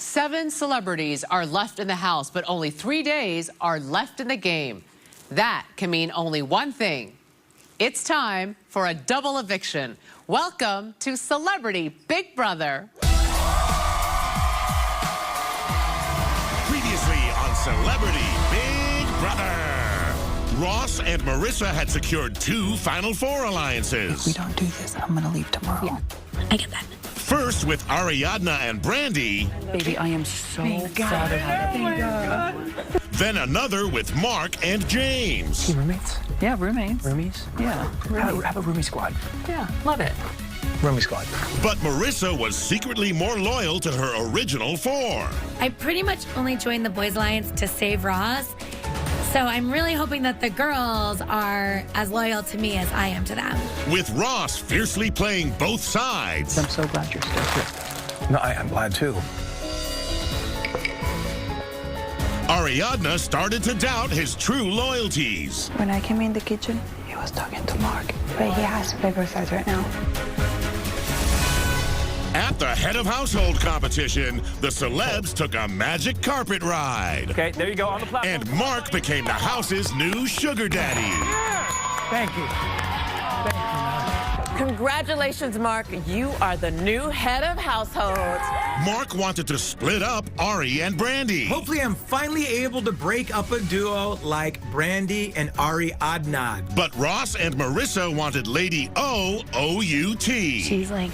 7 celebrities are left in the house, but only 3 days are left in the game. That can mean only one thing. It's time for a double eviction. Welcome to Celebrity Big Brother. Previously on Celebrity Big Brother. Ross and Marissa had secured 2 Final Four alliances. If we don't do this, I'm gonna leave tomorrow. Yeah, I get that. First with Ariadna and Brandy. Baby, I am so proud of you. Then another with Mark and James. Roommates? Yeah, roommates. Roomies? Yeah. Have a roomie squad. Yeah, love it. Roomie squad. But Marissa was secretly more loyal to her original 4. I pretty much only joined the Boys Alliance to save Ross. So I'm really hoping that the girls are as loyal to me as I am to them. With Ross fiercely playing both sides. I'm so glad you're still here. No, I'm glad too. Ariadna started to doubt his true loyalties. When I came in the kitchen, he was talking to Mark, but he has paper size right now. At the head of household competition, the celebs took a magic carpet ride. Okay, there you go on the platform. And Mark became the house's new sugar daddy. Thank you. Congratulations, Mark. You are the new head of household. Mark wanted to split up Ari and Brandy. Hopefully, I'm finally able to break up a duo like Brandy and Ariadna. But Ross and Marissa wanted Lady O O-U-T. She's like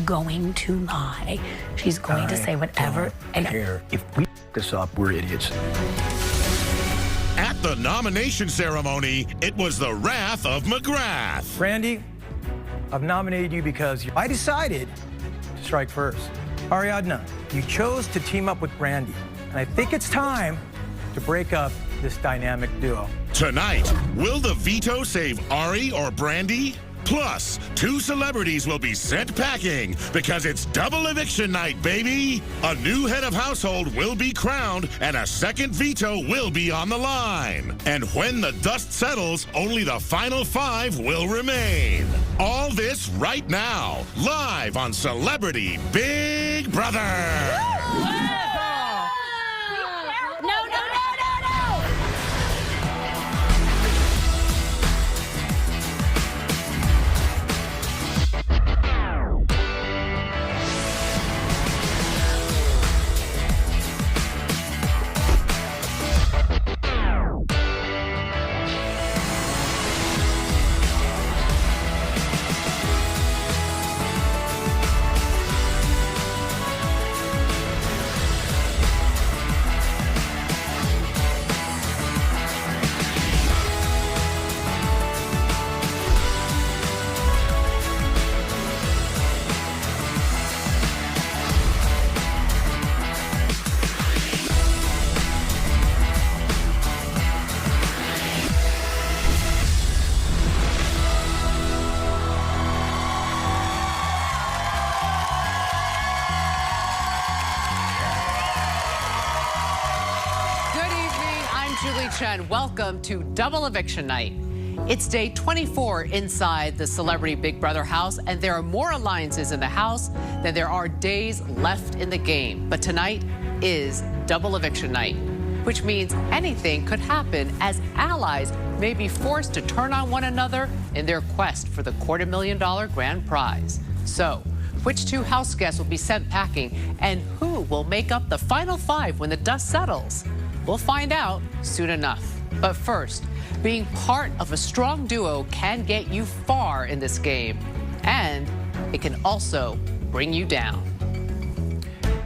going to lie. She's going to say whatever. And Here, if we this up, we're idiots. At the nomination ceremony, it was the wrath of McGrath. Brandy, I've nominated you because I decided to strike first. Ariadna, you chose to team up with Brandy, and I think it's time to break up this dynamic duo. Tonight, will the veto save Ari or Brandy? Plus, 2 celebrities will be sent packing because it's double eviction night, baby. A new head of household will be crowned and a second veto will be on the line. And when the dust settles, only the final 5 will remain. All this right now, live on Celebrity Big Brother. Julie Chen, welcome to Double Eviction Night. It's day 24 inside the Celebrity Big Brother house, and there are more alliances in the house than there are days left in the game. But tonight is Double Eviction Night, which means anything could happen as allies may be forced to turn on one another in their quest for the $250,000 grand prize. So, which 2 house guests will be sent packing, and who will make up the final 5 when the dust settles? We'll find out soon enough. But first, being part of a strong duo can get you far in this game, and it can also bring you down.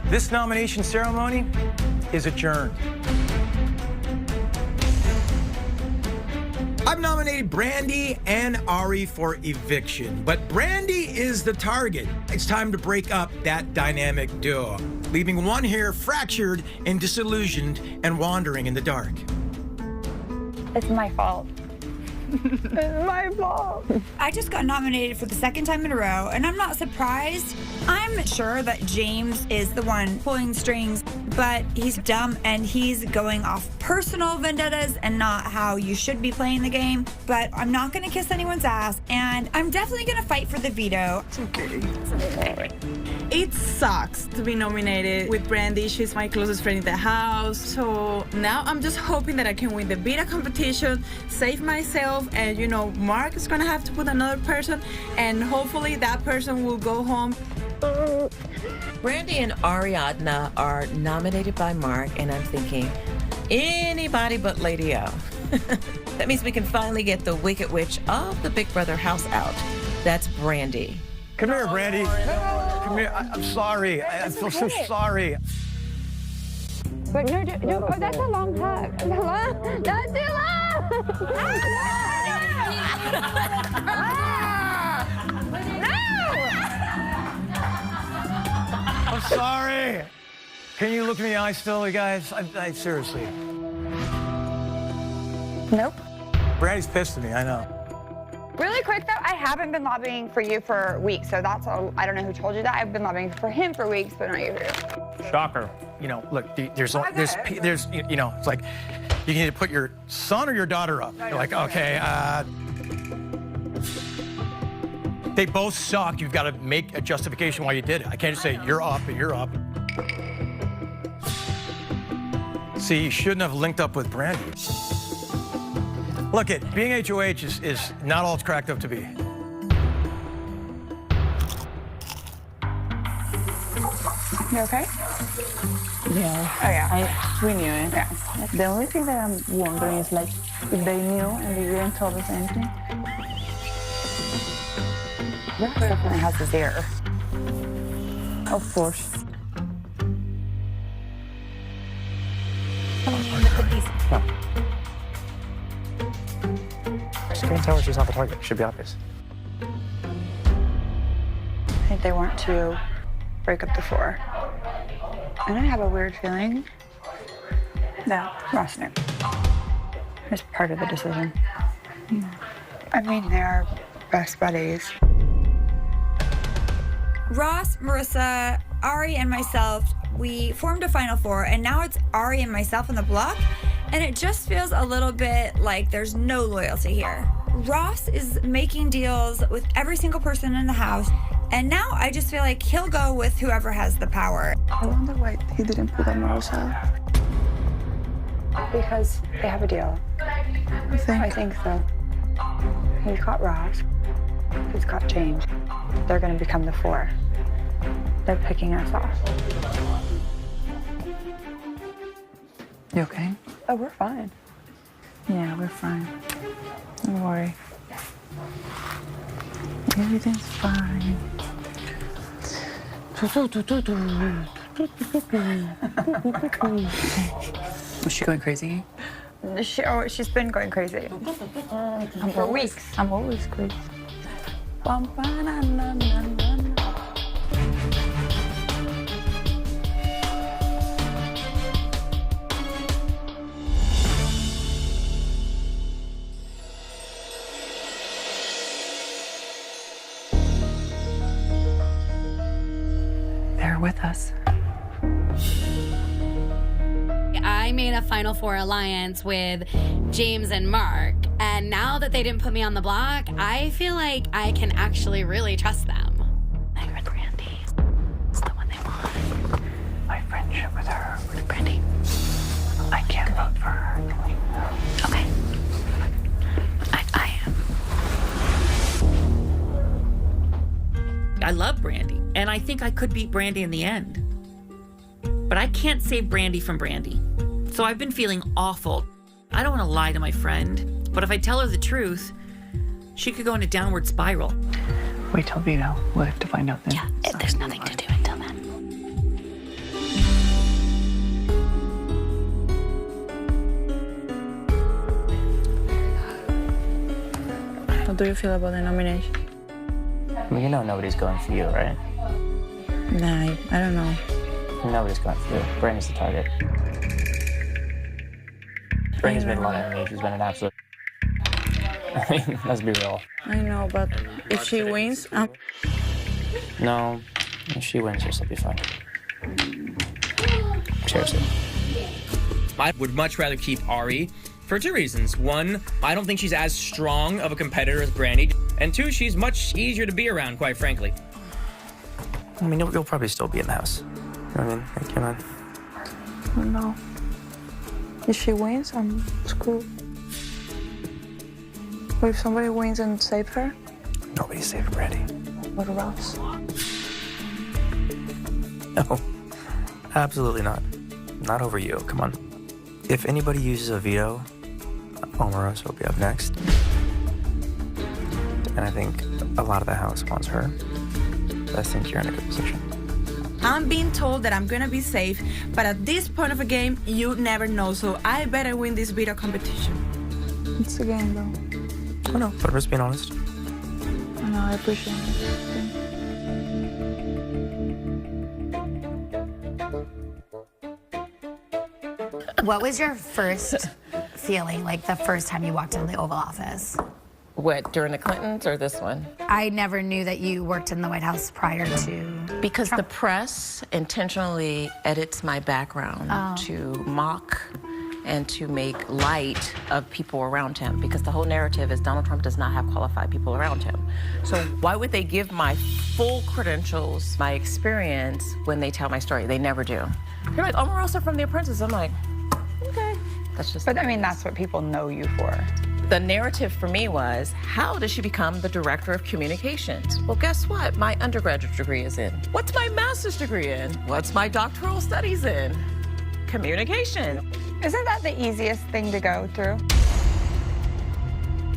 This nomination ceremony is adjourned. I've nominated Brandy and Ari for eviction, but Brandy is the target. It's time to break up that dynamic duo, leaving one here fractured and disillusioned and wandering in the dark. It's my fault. It's my fault. I just got nominated for the second time in a row, and I'm not surprised. I'm sure that James is the one pulling strings, but he's dumb and he's going off personal vendettas and not how you should be playing the game. But I'm not gonna kiss anyone's ass, and I'm definitely gonna fight for the veto. It's okay. It sucks to be nominated with Brandy. She's my closest friend in the house. So now I'm just hoping that I can win the veto competition, save myself, and you know, Mark is gonna have to put another person, and hopefully that person will go home. Brandy and Ariadna are nominated by Mark, and I'm thinking, anybody but Lady O. That means we can finally get the Wicked Witch of the Big Brother house out. That's Brandy. Come here, Brandy. Come here. I'm sorry. I feel so sorry. But no, oh, that's a long hug. That's too long. I'm sorry. Can you look me in the eye still, you guys? I seriously. Nope. Brandy's pissed at me, I know. Really quick though, I haven't been lobbying for you for weeks, so that's all. I don't know who told you that. I've been lobbying for him for weeks, but not you. Shocker. You know, look, there's, you know, it's like you can either put your son or your daughter up. You're like, okay, they both suck. You've got to make a justification why you did it. I can't just say you're up and you're up. See, you shouldn't have linked up with Brandy. Look, being HOH is not all it's cracked up to be. You okay? Yeah. Oh yeah. We knew it. Yeah. The only thing that I'm wondering is like if they knew and they didn't tell us anything. That definitely has his ear. Of course. Just can't tell her she's not the target. Should be obvious. I think they want to break up the four. And I have a weird feeling that Ross knew. It's part of the decision. I mean, they are best buddies. Ross, Marissa, Ari, and myself, we formed a Final Four, and now it's Ari and myself on the block, and it just feels a little bit like there's no loyalty here. Ross is making deals with every single person in the house, and now I just feel like he'll go with whoever has the power. I wonder why he didn't put on Marissa. Because they have a deal. I think so. He's got Ross. He's got James. They're going to become the four. They're picking us off. You okay? Oh, we're fine. Yeah, we're fine. Don't worry. Everything's fine. Was she going crazy? She's been going crazy. For weeks. I'm always crazy. They're with us. I made a Final Four alliance with James and Mark, and now that they didn't put me on the block, I feel like I can actually really trust them. I heard Brandy. It's the one they want. My friendship with her, with Brandy. I can't vote for her. Okay. I am. I love Brandy, and I think I could beat Brandy in the end. But I can't save Brandy from Brandy. So I've been feeling awful. I don't want to lie to my friend, but if I tell her the truth, she could go in a downward spiral. Wait till veto. We'll have to find out then. Yeah, there's nothing to do until then. How do you feel about the nomination? I mean, you know nobody's going for you, right? Nah, I don't know. Nobody's going for you. Brandy's the target. Brandy's made a lot of enemies. She's been an absolute... I mean, let's be real. I know, but if she wins, No, if she wins, she'll still be fine. Seriously. I would much rather keep Ari for two reasons. One, I don't think she's as strong of a competitor as Brandi. And two, she's much easier to be around, quite frankly. I mean, you'll probably still be in the house. You know what I mean? Like, you're not... No. If she wins, I'm screwed. But if somebody wins and save her? Nobody's saving Brandi. What Ross? No, absolutely not. Not over you, come on. If anybody uses a veto, Omarosa will be up next. And I think a lot of the house wants her. I think you're in a good position. I'm being told that I'm gonna be safe, but at this point of the game, you never know, so I better win this veto competition. It's a game, though. Oh no, but I'm just being honest. I know, I appreciate it. What was your first feeling, like the first time you walked into the Oval Office? What, during the Clintons or this one? I never knew that you worked in the White House prior to... Because Trump. the press intentionally edits my background to mock and to make light of people around him, because the whole narrative is Donald Trump does not have qualified people around him. So why would they give my full credentials, my experience, when they tell my story? They never do. They're like, Omarosa from The Apprentice. I'm like, okay. That's just. But I mean, that's what people know you for. The narrative for me was, how does she become the director of communications? Well, guess what? My undergraduate degree is in. What's my master's degree in? What's my doctoral studies in? Communication. Isn't that the easiest thing to go through?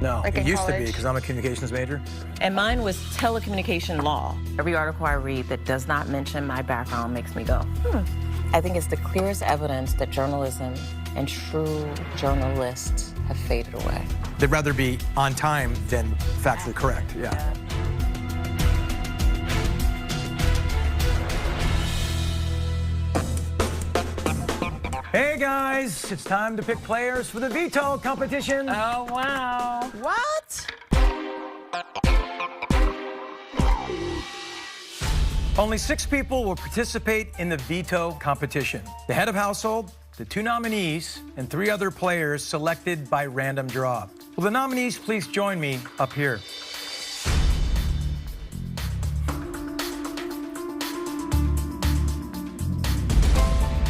No, Like it in used to be college? because I'm a communications major. And mine was telecommunication law. Every article I read that does not mention my background makes me go, I think it's the clearest evidence that journalism and true journalists have faded away. They'd rather be on time than factually correct. Yeah. Hey guys, it's time to pick players for the veto competition. Oh, wow. What? Only 6 people will participate in the veto competition. The head of household, the 2 nominees, and 3 other players selected by random draw. Will the nominees please join me up here?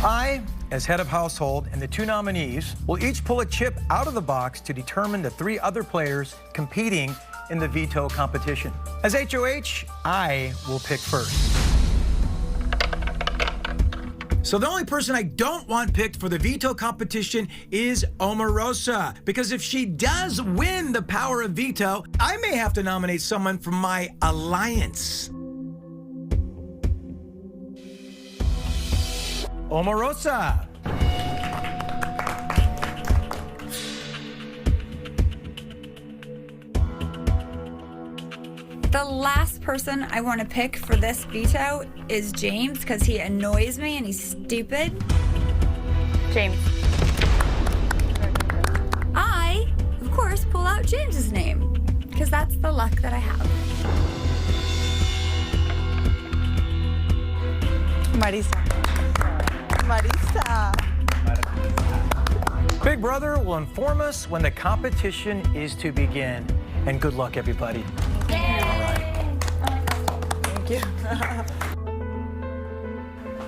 I, as head of household, and the 2 nominees will each pull a chip out of the box to determine the 3 other players competing in the veto competition. As HOH, I will pick first. So the only person I don't want picked for the veto competition is Omarosa, because if she does win the power of veto, I may have to nominate someone from my alliance. Omarosa. The last person I want to pick for this veto is James, because he annoys me and he's stupid. James. I, of course, pull out James's name, because that's the luck that I have. Marisa. Big Brother will inform us when the competition is to begin. And good luck, everybody. Thank you.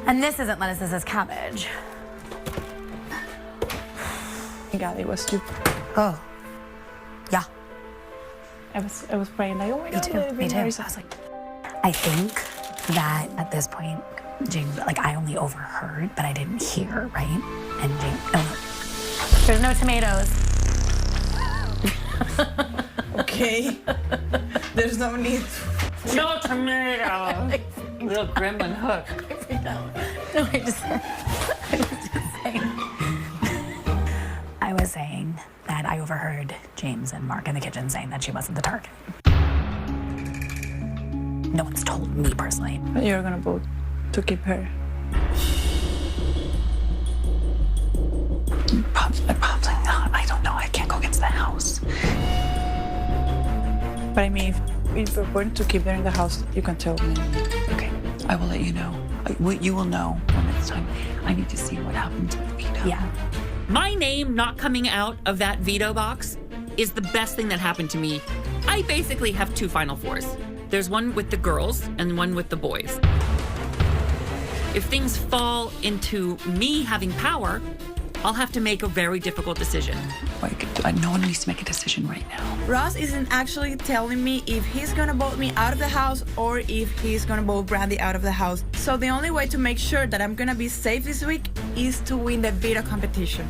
And this isn't lettuce, this is cabbage. God, it was stupid. Oh. Yeah. I was praying like, oh my God. Me too. I was like, I think that at this point, James, like I only overheard, but I didn't hear, right? And James, there's no tomatoes. Okay. There's no need. No tomatoes. Little gremlin hook. No, I was saying that I overheard James and Mark in the kitchen saying that she wasn't the target. No one's told me personally. But you're gonna vote to keep her. Probably not. I don't know. I can't go against the house. But I mean, if we're going to keep her in the house, you can tell me. Okay, I will let you know. You will know when it's time. I need to see what happens with the veto. Yeah. My name not coming out of that veto box is the best thing that happened to me. I basically have 2 Final Fours. There's one with the girls and one with the boys. If things fall into me having power, I'll have to make a very difficult decision. No one needs to make a decision right now. Ross isn't actually telling me if he's gonna vote me out of the house or if he's gonna vote Brandy out of the house. So the only way to make sure that I'm gonna be safe this week is to win the veto competition.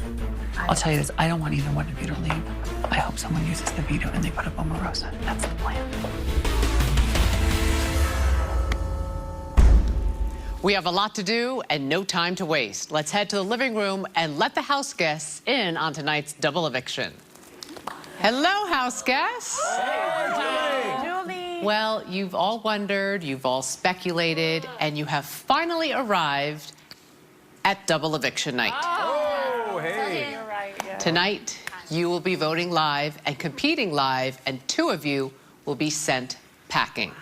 I'll tell you this, I don't want either one of you to leave. I hope someone uses the veto and they put up Omarosa. That's the plan. We have a lot to do and no time to waste. Let's head to the living room and let the house guests in on tonight's double eviction. Hello, house guests. Julie. Well, you've all wondered, you've all speculated, and you have finally arrived at double eviction night. Oh, hey. You're right, yeah. Tonight, you will be voting live and competing live, and 2 of you will be sent packing.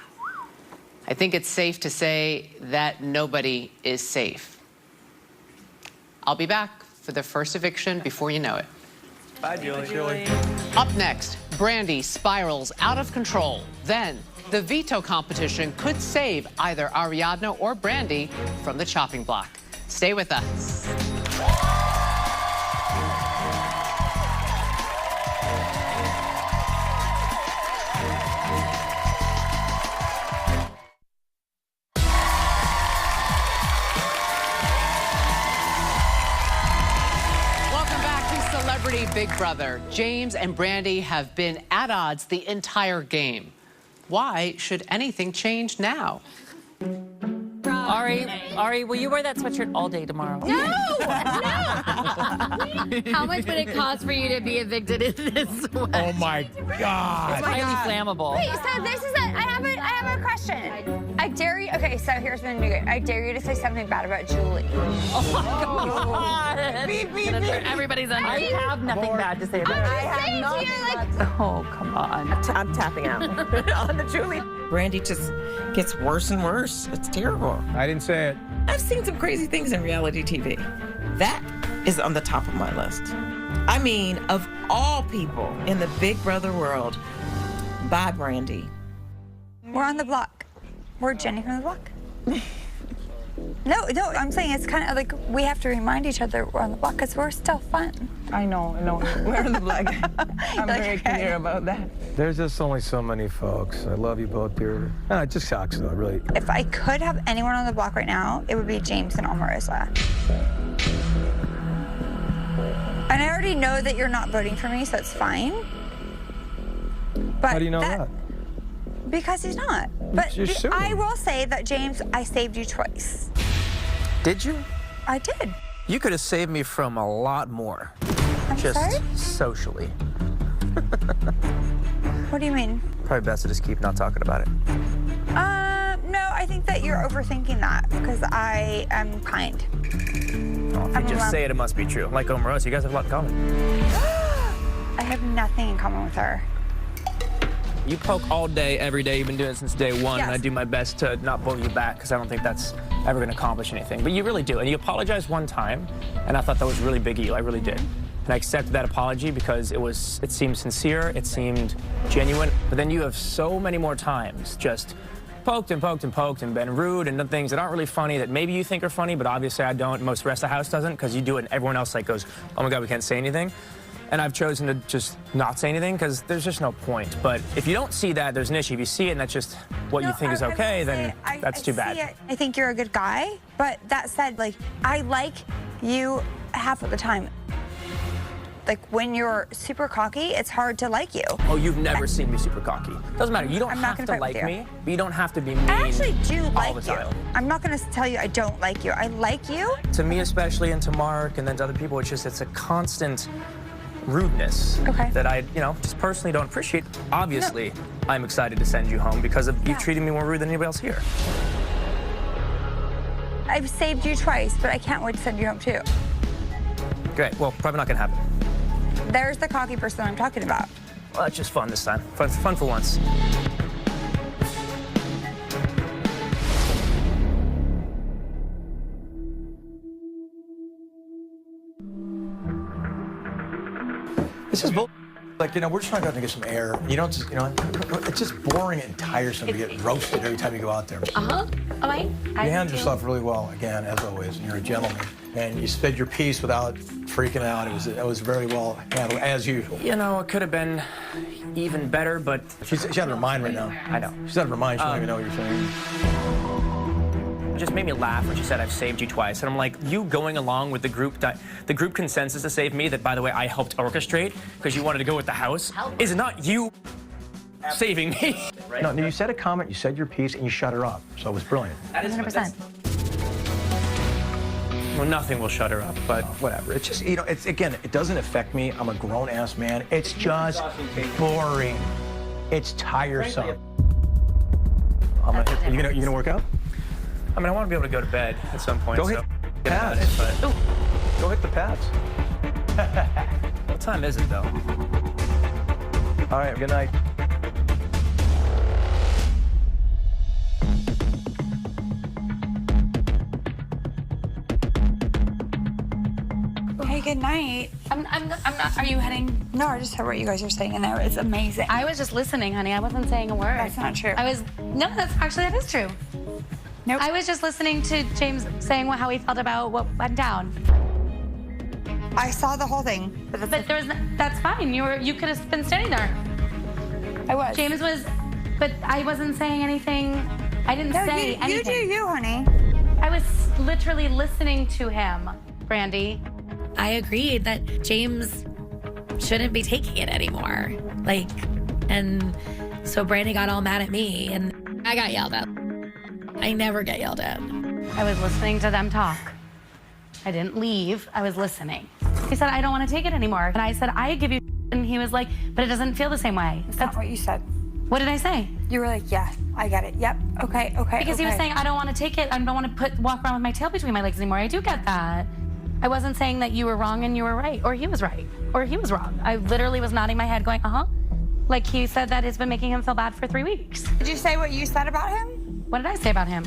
I think it's safe to say that nobody is safe. I'll be back for the first eviction before you know it. Bye, Julie. Up next, Brandy spirals out of control. Then, the veto competition could save either Ariadna or Brandy from the chopping block. Stay with us. Celebrity Big Brother. James and Brandy have been at odds the entire game. Why should anything change now? Ari, will you wear that sweatshirt all day tomorrow? No! How much would it cost for you to be evicted in this sweat? Oh my God. It's highly flammable. Wait, so this is I have a question. I dare you. Okay, so here's the new game. I dare you to say something bad about Julie. Oh my God. Beep, beep, beep. Everybody's under. I have nothing bad to say about her. I have to you, like, Oh, come on. I'm tapping out on the Julie. Brandy just gets worse and worse. It's terrible. I didn't say it. I've seen some crazy things in reality TV. That is on the top of my list. I mean, of all people in the Big Brother world, bye, Brandy. we're on the block. We're Jenny from the block. No, I'm saying it's kind of like we have to remind each other we're on the block because we're still fun. I know. We're on the block. I'm very clear about that. There's just only so many folks. I love you both, dear. It just sucks, though, really. If I could have anyone on the block right now, it would be James and Omarosa. And I already know that you're not voting for me, so it's fine. But how do you know that? Because he's not. But You're assuming. I will say that, James, I saved you twice. Did you? I did. You could have saved me from a lot more. I'm just sorry? socially. What do you mean? Probably best to just keep not talking about it. No, I think that you're overthinking that because I am kind. Well, if you just say it, it must be true. Like Omarosa, you guys have a lot in common. I have nothing in common with her. You poke all day, every day. You've been doing it since day one, Yes. and I do my best to not vote you back because I don't think that's ever going to accomplish anything. But you really do, and you apologized one time, and I thought that was really big of you. I really did. And I accepted that apology because it seemed sincere, it seemed genuine. But then you have so many more times just poked and poked and poked and been rude and done things that aren't really funny that maybe you think are funny, but obviously I don't. Most of the rest of the house doesn't because you do it and everyone else like goes, oh my God, we can't say anything. And I've chosen to just not say anything because there's just no point. But if you don't see that, there's an issue. If you see it and that's just what you think is okay, then that's too bad. See it. I think you're a good guy, but that said, like, I like you half of the time. Like, when you're super cocky, it's hard to like you. Oh, you've never seen me super cocky. Doesn't matter. You don't have to like me, but you don't have to be mean I actually do all like the you. time. I'm not going to tell you I don't like you. I like you. To me especially, and to Mark, and then to other people, it's a constant rudeness that I, just personally don't appreciate. Obviously, I'm excited to send you home because of you treating me more rude than anybody else here. I've saved you twice, but I can't wait to send you home too. Great. Well, probably not going to happen. There's the cocky person I'm talking about. Well, it's just fun this time. Fun for once. This is bull. Like, we're just trying to go out and get some air. You don't just, it's just boring and tiresome to get roasted every time you go out there. All right. You handled yourself really well, again, as always, and you're a gentleman. And you said your piece without freaking out. It was very well handled, as usual. It could have been even better, but... She's out of her mind right now. I know. She's out of her mind. She don't even know what you're saying. It just made me laugh when she said, I've saved you twice. And I'm like, you going along with the group consensus to save me, that, by the way, I helped orchestrate because you wanted to go with the house, is not you saving me. No, you said a comment, you said your piece, and you shut her up. So it was brilliant. 100%. Well, nothing will shut her up, but whatever. It's just, it's, again, it doesn't affect me. I'm a grown-ass man. It's just boring. It's tiresome. You gonna work out? I mean, I want to be able to go to bed at some point. Go hit the pads. Go hit the pads. What time is it, though? All right, good night. Hey, good night. I'm not. Are you heading? No, I just heard what you guys are saying in there. It's amazing. I was just listening, honey. I wasn't saying a word. That's not true. No, that is true. Nope. I was just listening to James saying how he felt about what went down. I saw the whole thing. But there was that's fine. You could have been standing there. I was. James was, but I wasn't saying anything. I didn't say anything. You do you, honey. I was literally listening to him, Brandy. I agreed that James shouldn't be taking it anymore. And so Brandy got all mad at me, and I got yelled at. I never get yelled at. I was listening to them talk. I didn't leave. I was listening. He said, I don't want to take it anymore. And I said, I give you, and he was like, but it doesn't feel the same way. That's not what you said. What did I say? You were like, yeah, I get it. Yep. Okay. Because he was saying, I don't want to take it. I don't want to walk around with my tail between my legs anymore. I do get that. I wasn't saying that you were wrong and you were right, or he was right, or he was wrong. I literally was nodding my head going, Like he said that it's been making him feel bad for 3 weeks. Did you say what you said about him? What did I say about him?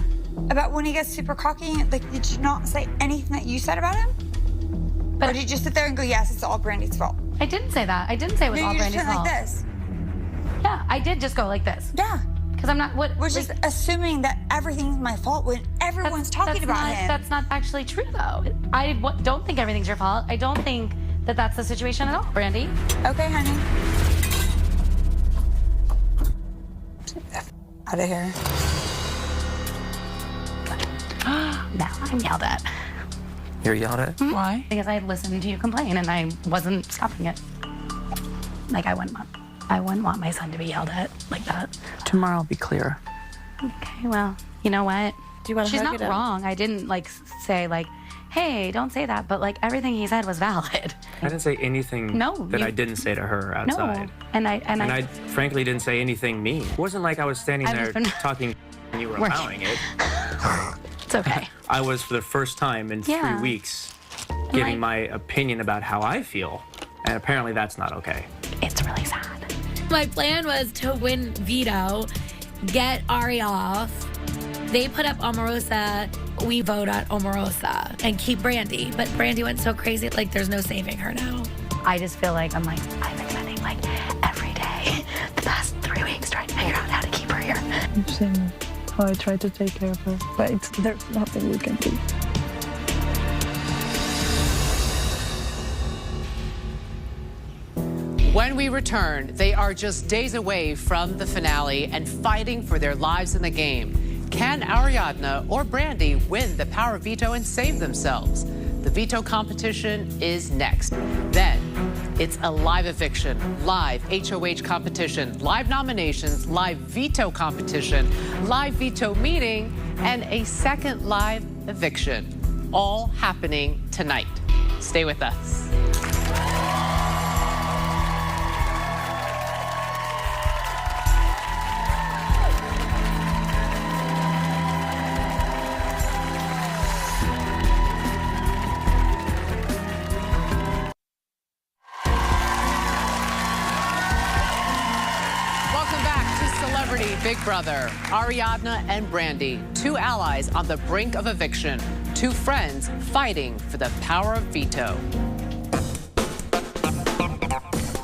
About when he gets super cocky? Did you not say anything that you said about him? Or did you just sit there and go, yes, it's all Brandy's fault? I didn't say that. I didn't say it was all Brandy's fault. like this. Yeah, I did just go like this. Yeah. Because I'm not, We're just assuming that everything's my fault when everyone's talking about him. That's not actually true, though. I don't think everything's your fault. I don't think that that's the situation at all, Brandy. Okay, honey. Out of here. Now I'm yelled at. You're yelled at? Why? Because I listened to you complain and I wasn't stopping it. I wouldn't want my son to be yelled at like that. Tomorrow I'll be clear. Okay, well, you know what? Do you want to She's hug not it up? wrong. I didn't say hey, don't say that, but everything he said was valid. I didn't say anything I didn't say to her outside. No, and I frankly didn't say anything mean. It wasn't like I was standing there talking and you were allowing it. It's okay. I was, for the first time in 3 weeks, giving my opinion about how I feel, and apparently that's not okay. It's really sad. My plan was to win veto, get Ari off. They put up Omarosa. We vote on Omarosa and keep Brandy. But Brandy went so crazy, there's no saving her now. I just feel I've been spending every day the past 3 weeks trying to figure out how to keep her here. You've seen how I try to take care of her, but there's nothing we can do. When we return, they are just days away from the finale and fighting for their lives in the game. Can Ariadna or Brandy win the power veto and save themselves? The veto competition is next. Then it's a live eviction, live HOH competition, live nominations, live veto competition, live veto meeting, and a second live eviction. All happening tonight. Stay with us. Big Brother, Ariadna and Brandy, two allies on the brink of eviction, two friends fighting for the power of veto.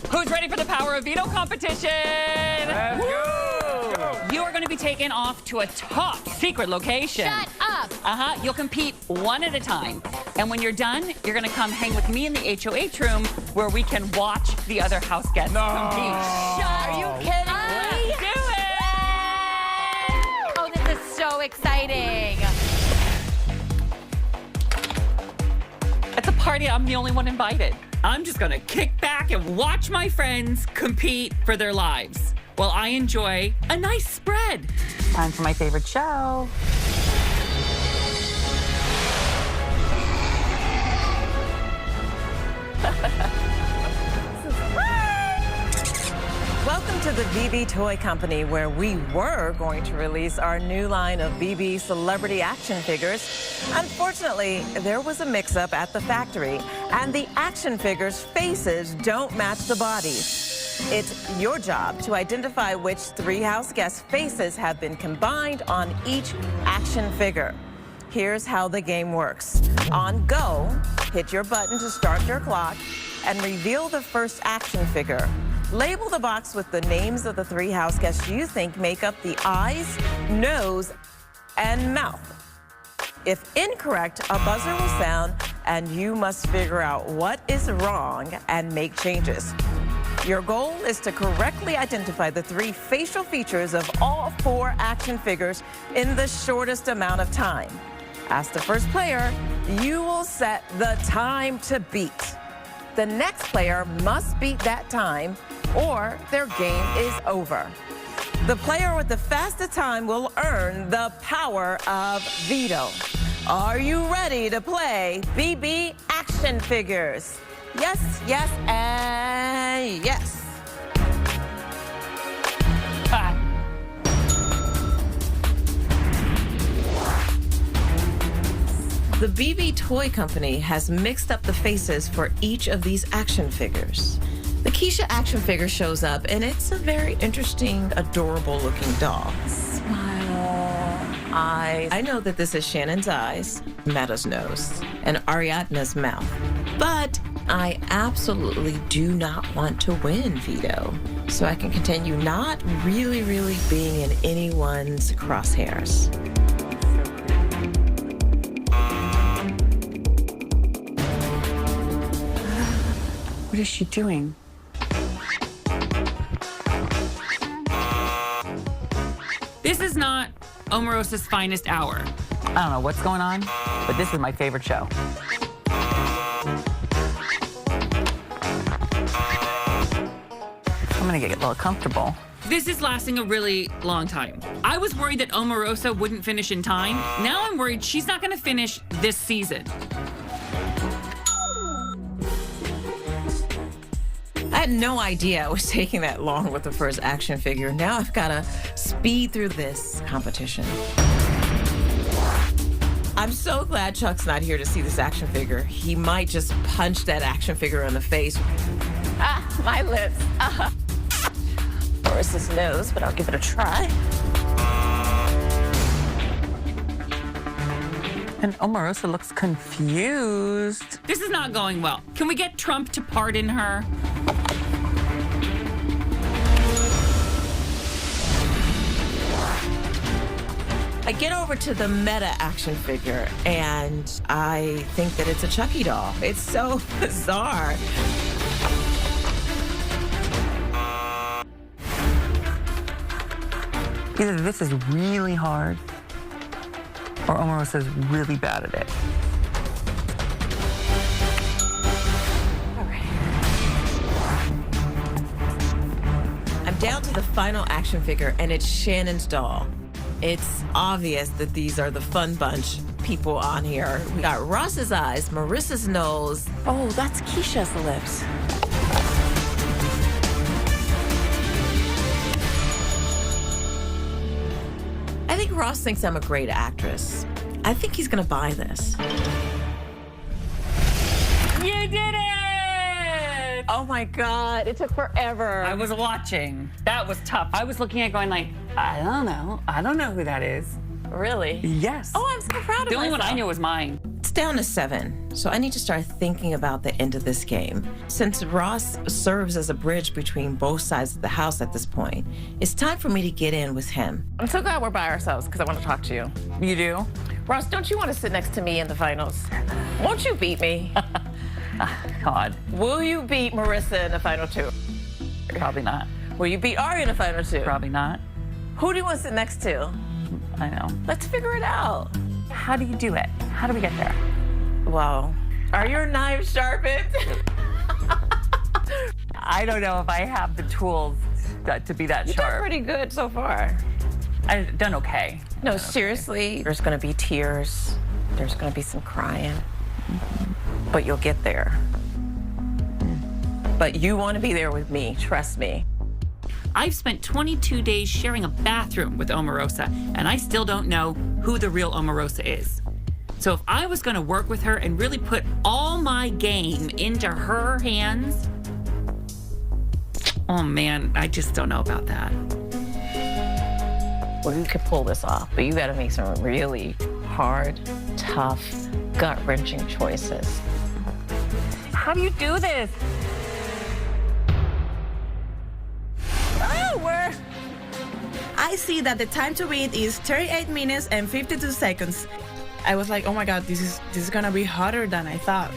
Who's ready for the Power of Veto competition? Let's go! You are going to be taken off to a top secret location. Shut up! You'll compete one at a time. And when you're done, you're going to come hang with me in the HOH room where we can watch the other house guests compete. Are you kidding me? Let's do it! Oh, this is so exciting. At the party, I'm the only one invited. I'm just going to kick back and watch my friends compete for their lives while I enjoy a nice spread. Time for my favorite show. Welcome to the BB Toy Company, where we were going to release our new line of BB celebrity action figures. Unfortunately, there was a mix-up at the factory, and the action figures' faces don't match the bodies. It's your job to identify which three house guests' faces have been combined on each action figure. Here's how the game works. On go, hit your button to start your clock and reveal the first action figure. Label the box with the names of the three house guests you think make up the eyes, nose, and mouth. If incorrect, a buzzer will sound and you must figure out what is wrong and make changes. Your goal is to correctly identify the three facial features of all four action figures in the shortest amount of time. As the first player, you will set the time to beat. The next player must beat that time or their game is over. The player with the fastest time will earn the power of veto. Are you ready to play BB action figures? Yes, yes, and yes. The BB Toy Company has mixed up the faces for each of these action figures. The Keisha action figure shows up, and it's a very interesting, adorable-looking doll. Smile, eyes. I know that this is Shannon's eyes, Metta's nose, and Ariadna's mouth. But I absolutely do not want to win, Veto, so I can continue not really being in anyone's crosshairs. What is she doing? This is not Omarosa's finest hour. I don't know what's going on, but this is my favorite show. I'm gonna get a little comfortable. This is lasting a really long time. I was worried that Omarosa wouldn't finish in time. Now I'm worried she's not gonna finish this season. I had no idea it was taking that long with the first action figure. Now I've got to speed through this competition. I'm so glad Chuck's not here to see this action figure. He might just punch that action figure in the face. Ah, my lips. Boris's nose, but I'll give it a try. And Omarosa looks confused. This is not going well. Can we get Trump to pardon her? I get over to the Metta action figure, and I think that it's a Chucky doll. It's so bizarre. Either this is really hard, or Omarosa is really bad at it. All right. I'm down to the final action figure, and it's Shannon's doll. It's obvious that these are the fun bunch people on here. We got Ross's eyes, Marissa's nose. Oh, that's Keisha's lips. I think Ross thinks I'm a great actress. I think he's gonna buy this. You did it! Oh my God, it took forever. I was watching. That was tough. I was looking at going like, I don't know. I don't know who that is. Really? Yes. Oh, I'm so proud of The only one myself. I knew was mine. It's down to 7, so I need to start thinking about the end of this game. Since Ross serves as a bridge between both sides of the house at this point, it's time for me to get in with him. I'm so glad we're by ourselves because I want to talk to you. You do? Ross, don't you want to sit next to me in the finals? Won't you beat me? God. Will you beat Marissa in the final 2? Probably not. Will you beat Ari in the final 2? Probably not. Who do you want to sit next to? I know. Let's figure it out. How do you do it? How do we get there? Well, are your knives sharpened? I don't know if I have the tools to be that You've sharp. done pretty good so far. I've done okay. No, seriously, there's going to be tears. There's going to be some crying. But you'll get there. But you want to be there with me, trust me. I've spent 22 days sharing a bathroom with Omarosa, and I still don't know who the real Omarosa is. So if I was going to work with her and really put all my game into her hands, oh man, I just don't know about that. Well, you could pull this off, but you got to make some really hard, tough, gut-wrenching choices. How do you do this? I see that the time to beat is 38 minutes and 52 seconds. I was like, oh my god, this is gonna be harder than I thought.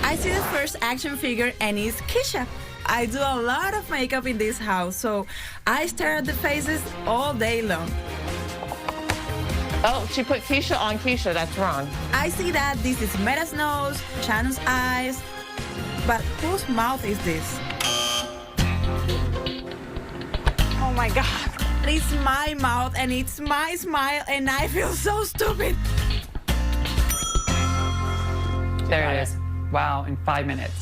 I see the first action figure and it's Keisha. I do a lot of makeup in this house, so I stare at the faces all day long. Oh, she put Keisha on Keisha. That's wrong. I see that this is Meta's nose, Shannon's eyes, but whose mouth is this? Oh my god. It's my mouth and it's my smile and I feel so stupid. There it is. Wow, in 5 minutes.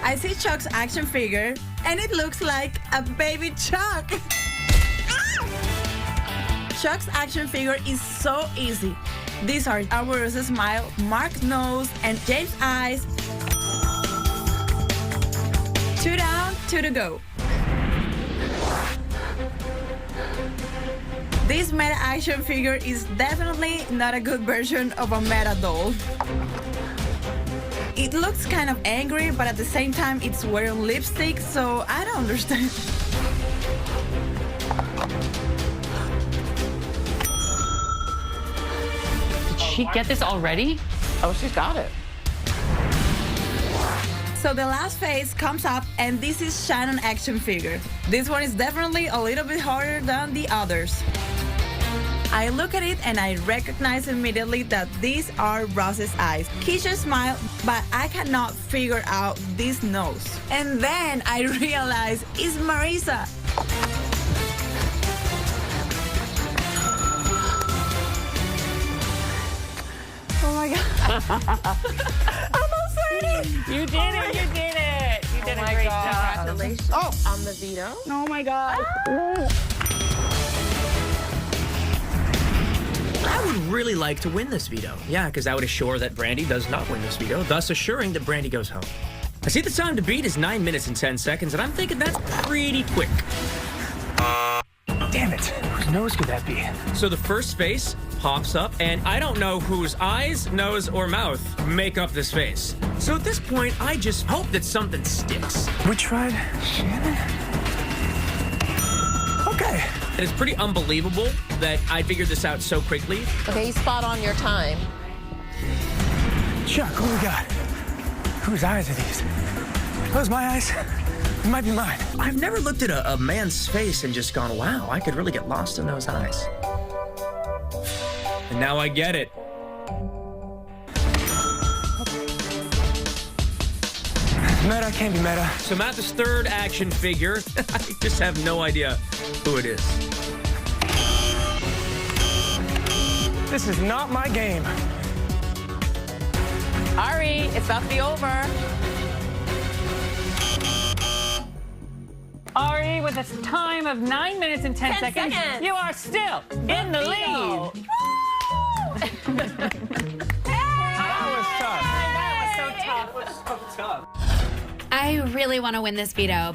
I see Chuck's action figure and it looks like a baby Chuck. Chuck's action figure is so easy. These are Omarosa's smile, Mark's nose, and James' eyes. 2 down, 2 to go. This Meta action figure is definitely not a good version of a Meta doll. It looks kind of angry, but at the same time it's wearing lipstick, so I don't understand. Did she get this already? Oh, she's got it. So the last phase comes up, and this is Shannon action figure. This one is definitely a little bit harder than the others. I look at it and I recognize immediately that these are Ross's eyes. Keisha's smile, but I cannot figure out this nose. And then I realize it's Marissa. Oh my god. Almost ready. You did it, you did it. You did a great job. Congratulations on the veto. Oh my god. I would really like to win this veto. Yeah, because that would assure that Brandy does not win this veto, thus assuring that Brandy goes home. I see the time to beat is 9 minutes and 10 seconds, and I'm thinking that's pretty quick. Damn it. Whose nose could that be? So the first face pops up, and I don't know whose eyes, nose, or mouth make up this face. So at this point, I just hope that something sticks. We tried Shannon? Okay. And it's pretty unbelievable that I figured this out so quickly. Okay, you spot on your time. Chuck, what do we got? Whose eyes are these? Those my eyes? It might be mine. I've never looked at a man's face and just gone, wow, I could really get lost in those eyes. And now I get it. Meta can't be Meta. So Samantha's third action figure, I just have no idea who it is. This is not my game. Ari, it's about to be over. Ari, with a time of 9 minutes and 10 seconds, you are still in the lead. That was tough. I really want to win this veto.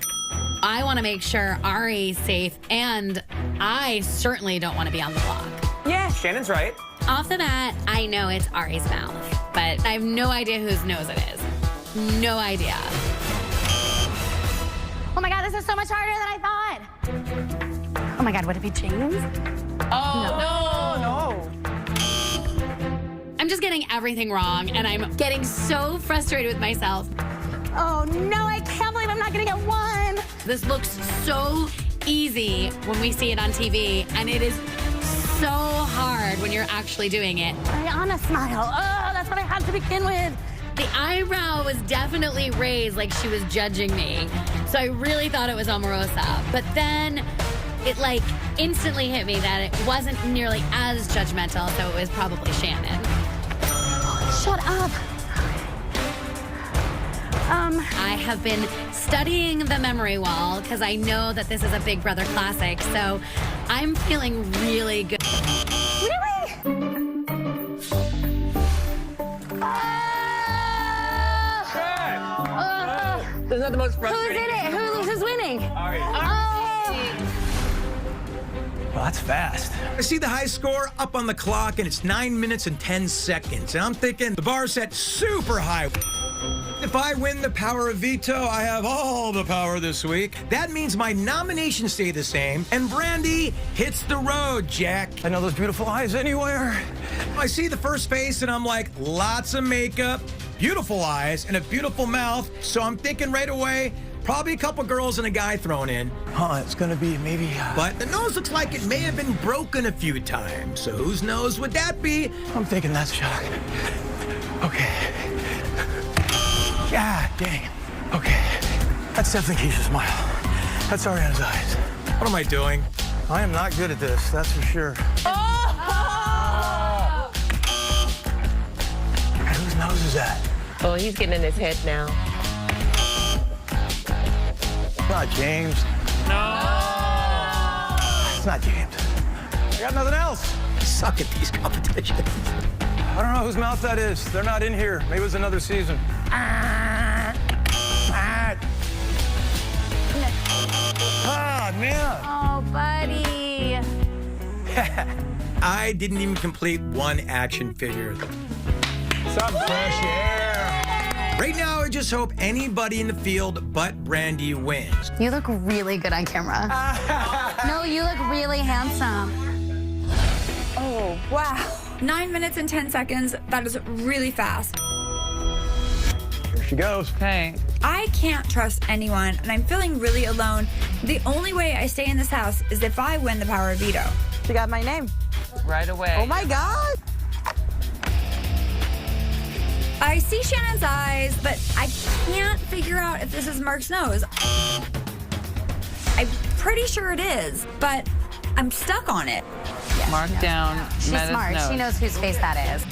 I want to make sure Ari's safe, and I certainly don't want to be on the block. Yeah, Shannon's right. Off the bat, I know it's Ari's mouth, but I have no idea whose nose it is. No idea. Oh my God, this is so much harder than I thought. Oh my God, would it be James? Oh, no. I'm just getting everything wrong, and I'm getting so frustrated with myself. Oh no, I can't believe I'm not gonna get one. This looks so easy when we see it on TV, and it is so hard when you're actually doing it. Ariana, smile. Oh, that's what I had to begin with. The eyebrow was definitely raised like she was judging me. So I really thought it was Omarosa. But then it like instantly hit me that it wasn't nearly as judgmental, so it was probably Shannon. Shut up. I have been studying the memory wall because I know that this is a Big Brother classic, so I'm feeling really good. Really? Isn't that the most frustrating? Who's in it? Who's winning? Well, that's fast. I see the high score up on the clock, and it's 9 minutes and 10 seconds. And I'm thinking the bar's set super high. If I win the power of veto, I have all the power this week. That means my nominations stay the same, and Brandy hits the road, Jack. I know those beautiful eyes anywhere. I see the first face, and I'm like, lots of makeup, beautiful eyes, and a beautiful mouth. So I'm thinking right away, probably a couple girls and a guy thrown in. It's gonna be maybe... But the nose looks like it may have been broken a few times. So whose nose would that be? I'm thinking that's Chuck. Okay. God dang. Okay. That's definitely Keisha's smile. That's Ariana's eyes. What am I doing? I am not good at this, that's for sure. Oh! Whose nose is that? Oh, he's getting in his head now. Not James. No! It's not James. I got nothing else. I suck at these competitions. I don't know whose mouth that is. They're not in here. Maybe it was another season. Man. Oh, buddy. I didn't even complete one action figure. Some fresh air. Right now, I just hope anybody in the field but Brandy wins. You look really good on camera. No, you look really handsome. Oh, wow. 9 minutes and 10 seconds. That is really fast. Here she goes. Okay. I can't trust anyone, and I'm feeling really alone. The only way I stay in this house is if I win the power of veto. She got my name. Right away. Oh my God. I see Shannon's eyes, but I can't figure out if this is Mark's nose. I'm pretty sure it is, but I'm stuck on it. Mark down. She's Meta's smart. nose. She knows whose face that is.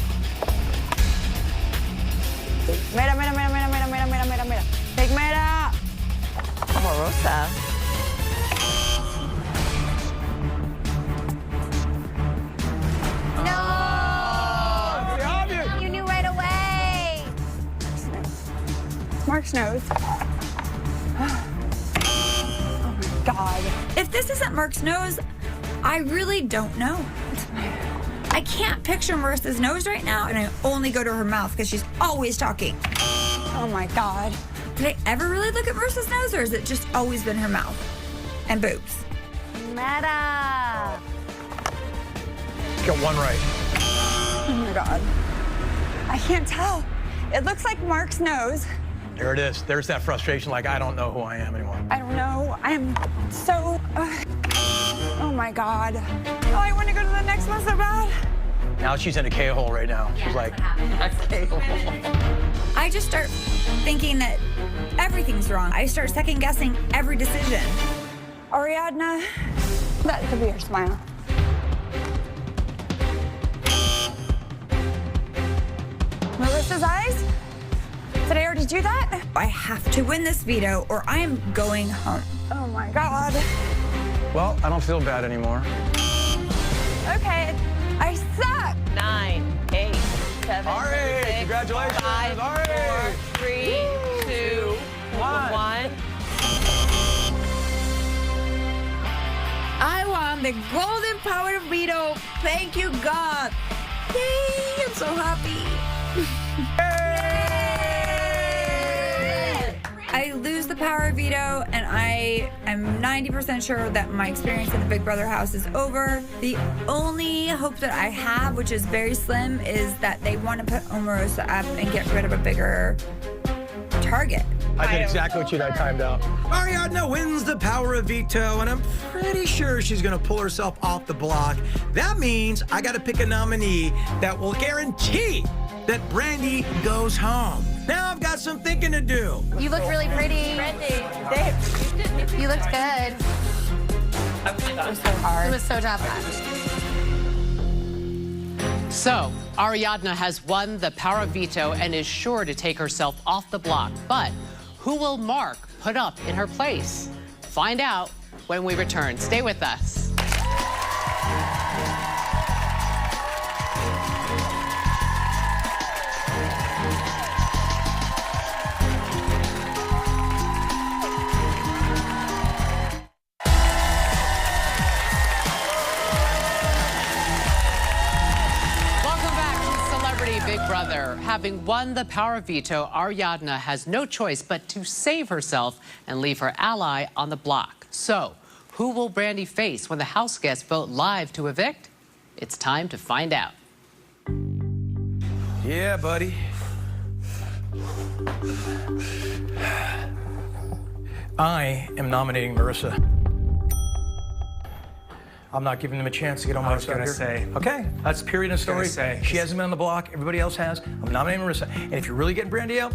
Mira, mira, mira, mira, mira, mira, mira, mira, mira. Take Mira. Omarosa. No! You knew right away. Mark's nose. Oh my God. If this isn't Mark's nose, I really don't know. I can't picture Marissa's nose right now, and I only go to her mouth because she's always talking. Oh my God. Did I ever really look at Marissa's nose, or has it just always been her mouth and boobs? Meta. Got one right. Oh my God. I can't tell. It looks like Mark's nose. There it is. There's that frustration, like I don't know who I am anymore. I don't know. I'm so... oh my God. Oh, I want to go to the next one so bad. Now she's in a K-hole right now. She's like, I just start thinking that everything's wrong. I start second guessing every decision. Ariadna, that could be her smile. Melissa's eyes? Did I already do that? I have to win this veto or I am going home. Oh my God. well, I don't feel bad anymore. Okay, I suck. 9, 8, 7, Ari, 6, congratulations. 5, Ari. 4, 3, 2, 1. the golden power of veto. Thank you, God. Yay, I'm so happy. I lose the power of veto, and I am 90% sure that my experience in the Big Brother house is over. The only hope that I have, which is very slim, is that they want to put Omarosa up and get rid of a bigger target. I did exactly what you had timed out. Ariadna wins the power of veto, and I'm pretty sure she's going to pull herself off the block. That means I got to pick a nominee that will guarantee that Brandi goes home. Now I've got some thinking to do. You look really pretty. You looked good. It was so hard. It was so tough. So, Ariadna has won the power of veto and is sure to take herself off the block. But who will Mark put up in her place? Find out when we return. Stay with us. Big Brother. Having won the power of veto, Ariadna has no choice but to save herself and leave her ally on the block. So, who will Brandi face when the house guests vote live to evict? It's time to find out. Yeah, buddy. I am nominating Marissa. I'm not giving them a chance to get on my side. I was going to say. Okay, that's period in the story. Say. She hasn't been on the block. Everybody else has. I'm nominating Marissa. And if you're really getting Brandi out,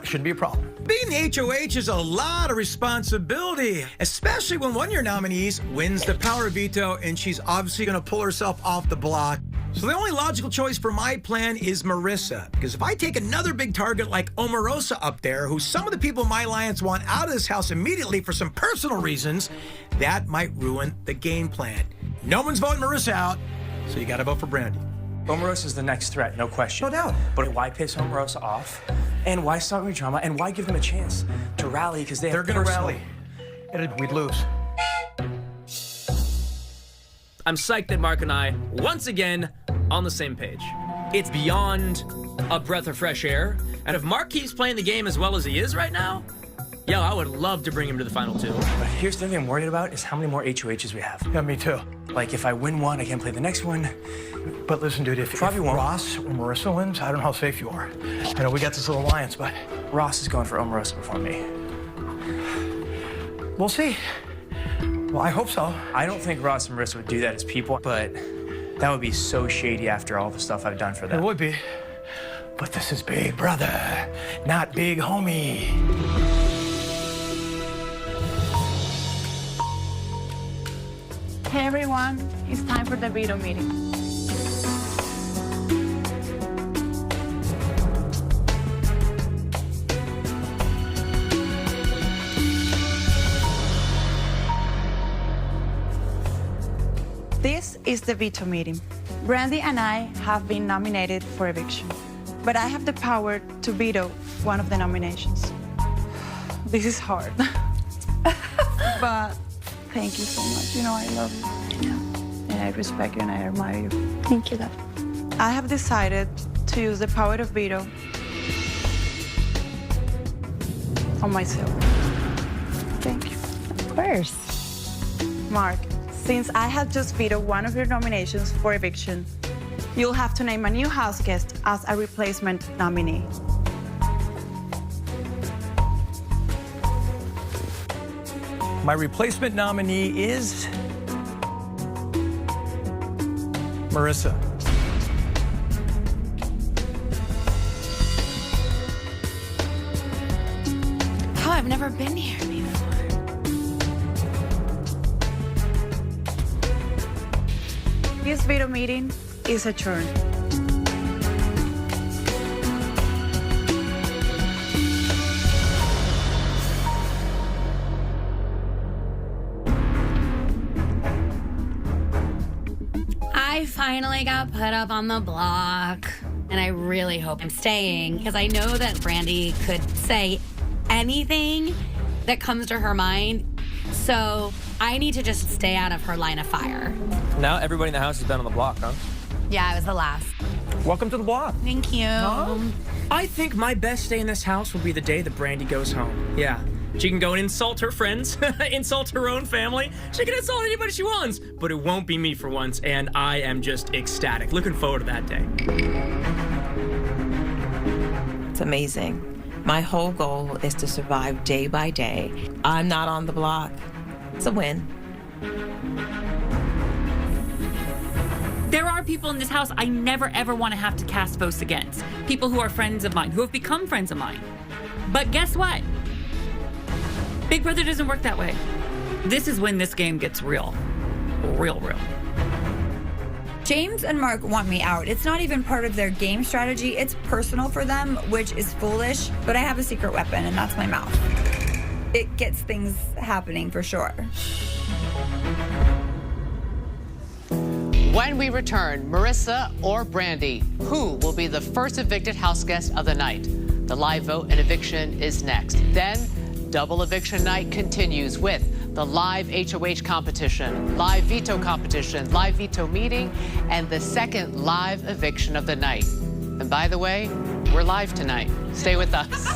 shouldn't be a problem. Being the HOH is a lot of responsibility, especially when one of your nominees wins the power of veto, and she's obviously going to pull herself off the block. So the only logical choice for my plan is Marissa, because if I take another big target like Omarosa up there, who some of the people in my alliance want out of this house immediately for some personal reasons, that might ruin the game plan. No one's voting Marissa out, so you got to vote for Brandi. Omarosa is the next threat, no question. No doubt. But why piss Omarosa off? And why start with drama? And why give them a chance to rally? Because they're going to rally. We'd lose. I'm psyched that Mark and I, once again, on the same page. It's beyond a breath of fresh air. And if Mark keeps playing the game as well as he is right now, yo, I would love to bring him to the final two. But here's the thing I'm worried about is how many more HOHs we have. Yeah, me too. Like, if I win one, I can't play the next one. But listen, dude, if Ross or Marissa wins, I don't know how safe you are. I know we got this little alliance, but... Ross is going for Omarosa before me. We'll see. Well, I hope so. I don't think Ross and Marissa would do that as people, but that would be so shady after all the stuff I've done for them. It would be. But this is Big Brother, not Big Homie. Hey everyone, it's time for the veto meeting. This is the veto meeting. Brandi and I have been nominated for eviction, but I have the power to veto one of the nominations. This is hard, but thank you so much. You know I love you, and I respect you and I admire you. Thank you, Dad. I have decided to use the power of veto on myself. Thank you. Of course. Mark, since I have just vetoed one of your nominations for eviction, you'll have to name a new house guest as a replacement nominee. My replacement nominee is Marissa. Oh, I've never been here before. This veto meeting is adjourned. I finally got put up on the block, and I really hope I'm staying because I know that Brandi could say anything that comes to her mind So I need to just stay out of her line of fire. Now everybody in the house has been on the block, huh? Yeah, I was the last. Welcome to the block. Thank you. I think my best day in this house will be the day that Brandy goes home. Yeah. She can go and insult her friends, insult her own family. She can insult anybody she wants, but it won't be me for once, and I am just ecstatic. Looking forward to that day. It's amazing. My whole goal is to survive day by day. I'm not on the block. It's a win. There are people in this house I never ever want to have to cast votes against. People who are friends of mine, who have become friends of mine. But guess what? Big Brother doesn't work that way. This is when this game gets real. Real. James and Mark want me out. It's not even part of their game strategy. It's personal for them, which is foolish, but I have a secret weapon, and that's my mouth. It gets things happening for sure. When we return, Marissa or Brandy, who will be the first evicted house guest of the night? The live vote and eviction is next. Then, double eviction night continues with the live HOH competition, live veto competition, live veto meeting, and the second live eviction of the night. And by the way, we're live tonight. Stay with us.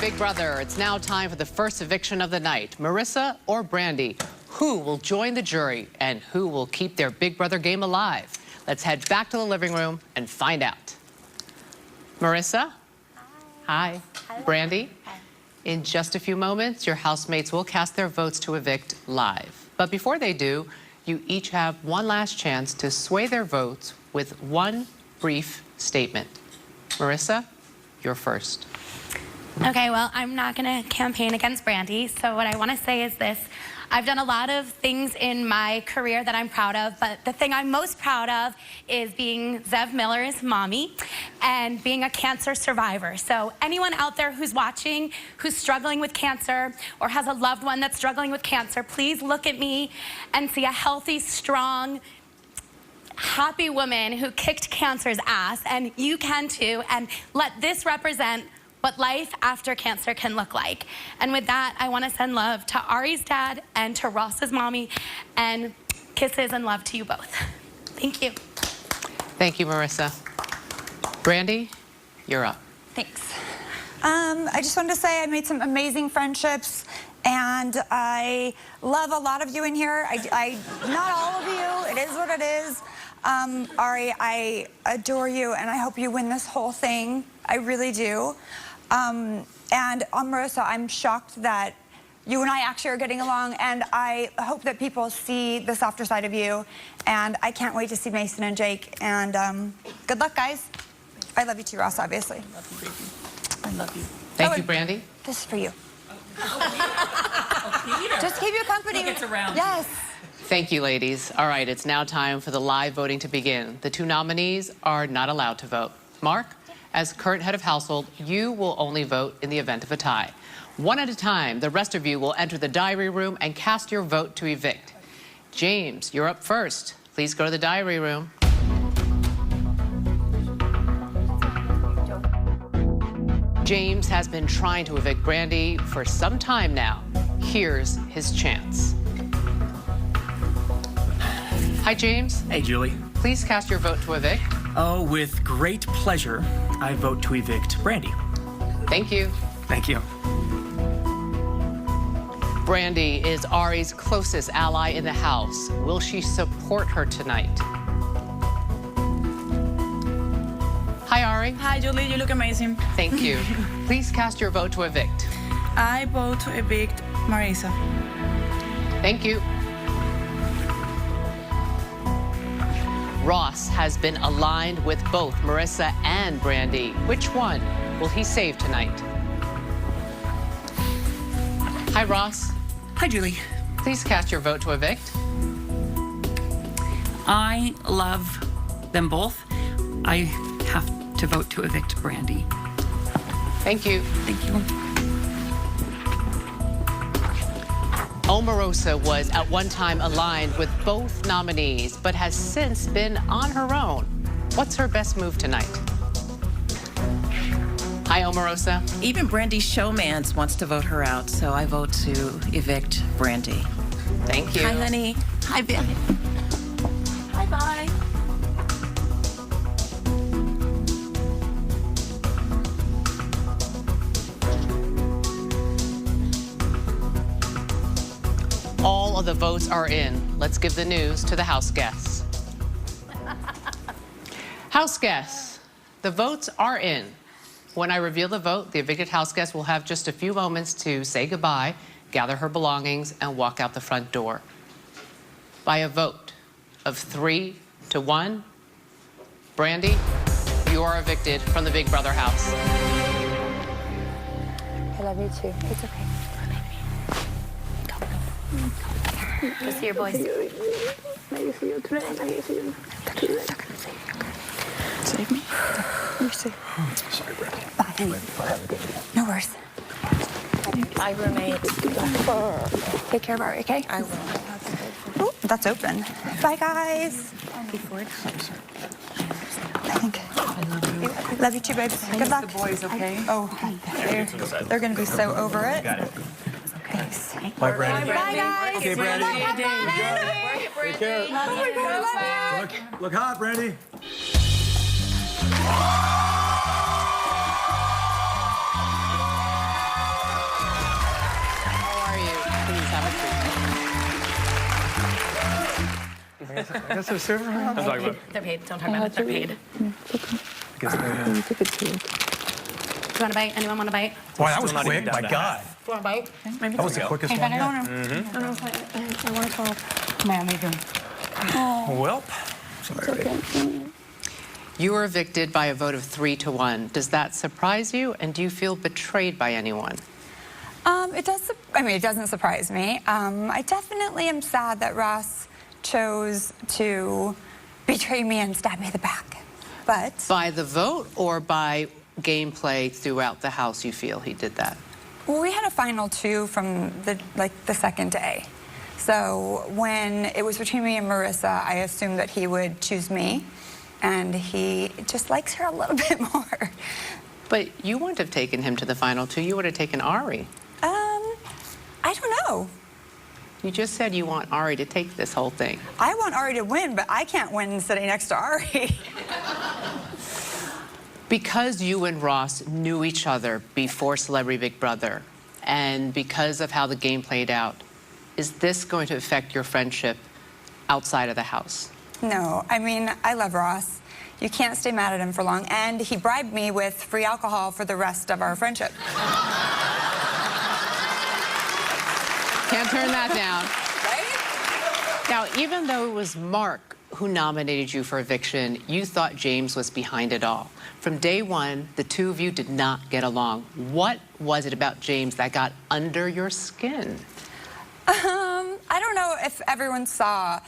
Big Brother. It's now time for the first eviction of the night. Marissa or Brandy, who will join the jury and who will keep their Big Brother game alive? Let's head back to the living room and find out. Marissa? Hi. Hi. Brandy? Hi. In just a few moments, your housemates will cast their votes to evict live. But before they do, you each have one last chance to sway their votes with one brief statement. Marissa, you're first. Okay, well, I'm not going to campaign against Brandy, so what I want to say is this. I've done a lot of things in my career that I'm proud of, but the thing I'm most proud of is being Zev Miller's mommy and being a cancer survivor. So anyone out there who's watching, who's struggling with cancer, or has a loved one that's struggling with cancer, please look at me and see a healthy, strong, happy woman who kicked cancer's ass, and you can too, and let this represent what life after cancer can look like. And with that, I want to send love to Ari's dad and to Ross's mommy, and kisses and love to you both. Thank you. Thank you, Marissa. Brandy, you're up. Thanks. I just wanted to say I made some amazing friendships, and I love a lot of you in here. Not all of you, it is what it is. Ari, I adore you, and I hope you win this whole thing. I really do. And Marissa, I'm shocked that you and I actually are getting along, and I hope that people see the softer side of you, and I can't wait to see Mason and Jake, and good luck, guys. I love you too, Ross, obviously. I love you, baby. I love you. Thank you, Brandy. This is for you. Peter. Just keep you company. Look, it's around. Yes. Thank you, ladies. All right, it's now time for the live voting to begin. The two nominees are not allowed to vote. Mark, as current head of household, you will only vote in the event of a tie. One at a time, the rest of you will enter the diary room and cast your vote to evict. James, you're up first. Please go to the diary room. James has been trying to evict Brandy for some time now. Here's his chance. Hi, James. Hey, Julie. Please cast your vote to evict. Oh, with great pleasure, I vote to evict Brandy. Thank you. Thank you. Brandy is Ari's closest ally in the house. Will she support her tonight? Hi, Ari. Hi, Julie. You look amazing. Thank you. Please cast your vote to evict. I vote to evict Marissa. Thank you. Ross has been aligned with both Marissa and Brandy. Which one will he save tonight? Hi, Ross. Hi, Julie. Please cast your vote to evict. I love them both, I have to vote to evict Brandy. Thank you. Thank you. Omarosa was at one time aligned with both nominees, but has since been on her own. What's her best move tonight? Hi, Omarosa. Even Brandy Showmans wants to vote her out, so I vote to evict Brandy. Thank you. Hi, honey. Hi, Ben. Bye-bye. All of the votes are in. Let's give the news to the house guests. House guests, the votes are in. When I reveal the vote, the evicted house guest will have just a few moments to say goodbye, gather her belongings, and walk out the front door. By a vote of 3 to 1, Brandy, you are evicted from the Big Brother house. I love you too. It's okay. Go see your boys. Save me. You're safe. Sorry, Brandy. Bye, honey. No worries. Bye, roommate. Take care of Ari, okay? I will. Oh, that's open. Bye, guys. Love you too, babes. Good luck. The boys, okay? Oh, they're going to be so over it. Thanks. Bye, Brandy. Bye, guys. Okay, Brandy. Take care. Oh my God, I love you. Look hot, Brandy. How are you? Please have a seat. I guess they're serving her. I'm talking about. They're paid. Don't talk about it. They're paid. Guess they're Do you want a bite? Anyone want a bite? Boy, that was Still not quick. even down My to God. Do you want a bite? Maybe That was the quickest one yet. I want to talk. Come on, leave him. Well, sorry. You were evicted by a vote of 3 to 1. Does that surprise you? And do you feel betrayed by anyone? It does. I mean, it doesn't surprise me. I definitely am sad that Ross chose to betray me and stab me in the back. But By the vote or by gameplay throughout the house you feel he did that? well, we had a final 2 from the second day. So when it was between me and Marissa, I assumed that he would choose me, and he just likes her a little bit more. But you wouldn't have taken him to the final 2. You would have taken Ari. I don't know. You just said you want Ari to take this whole thing. I want Ari to win, but I can't win sitting next to Ari. Because you and Ross knew each other before Celebrity Big Brother, and because of how the game played out, is this going to affect your friendship outside of the house? No, I mean, I love Ross. You can't stay mad at him for long, and he bribed me with free alcohol for the rest of our friendship. Can't turn that down. Now, even though it was Mark who nominated you for eviction, you thought James was behind it all. From day one, the two of you did not get along. What was it about James that got under your skin? I don't know if everyone saw,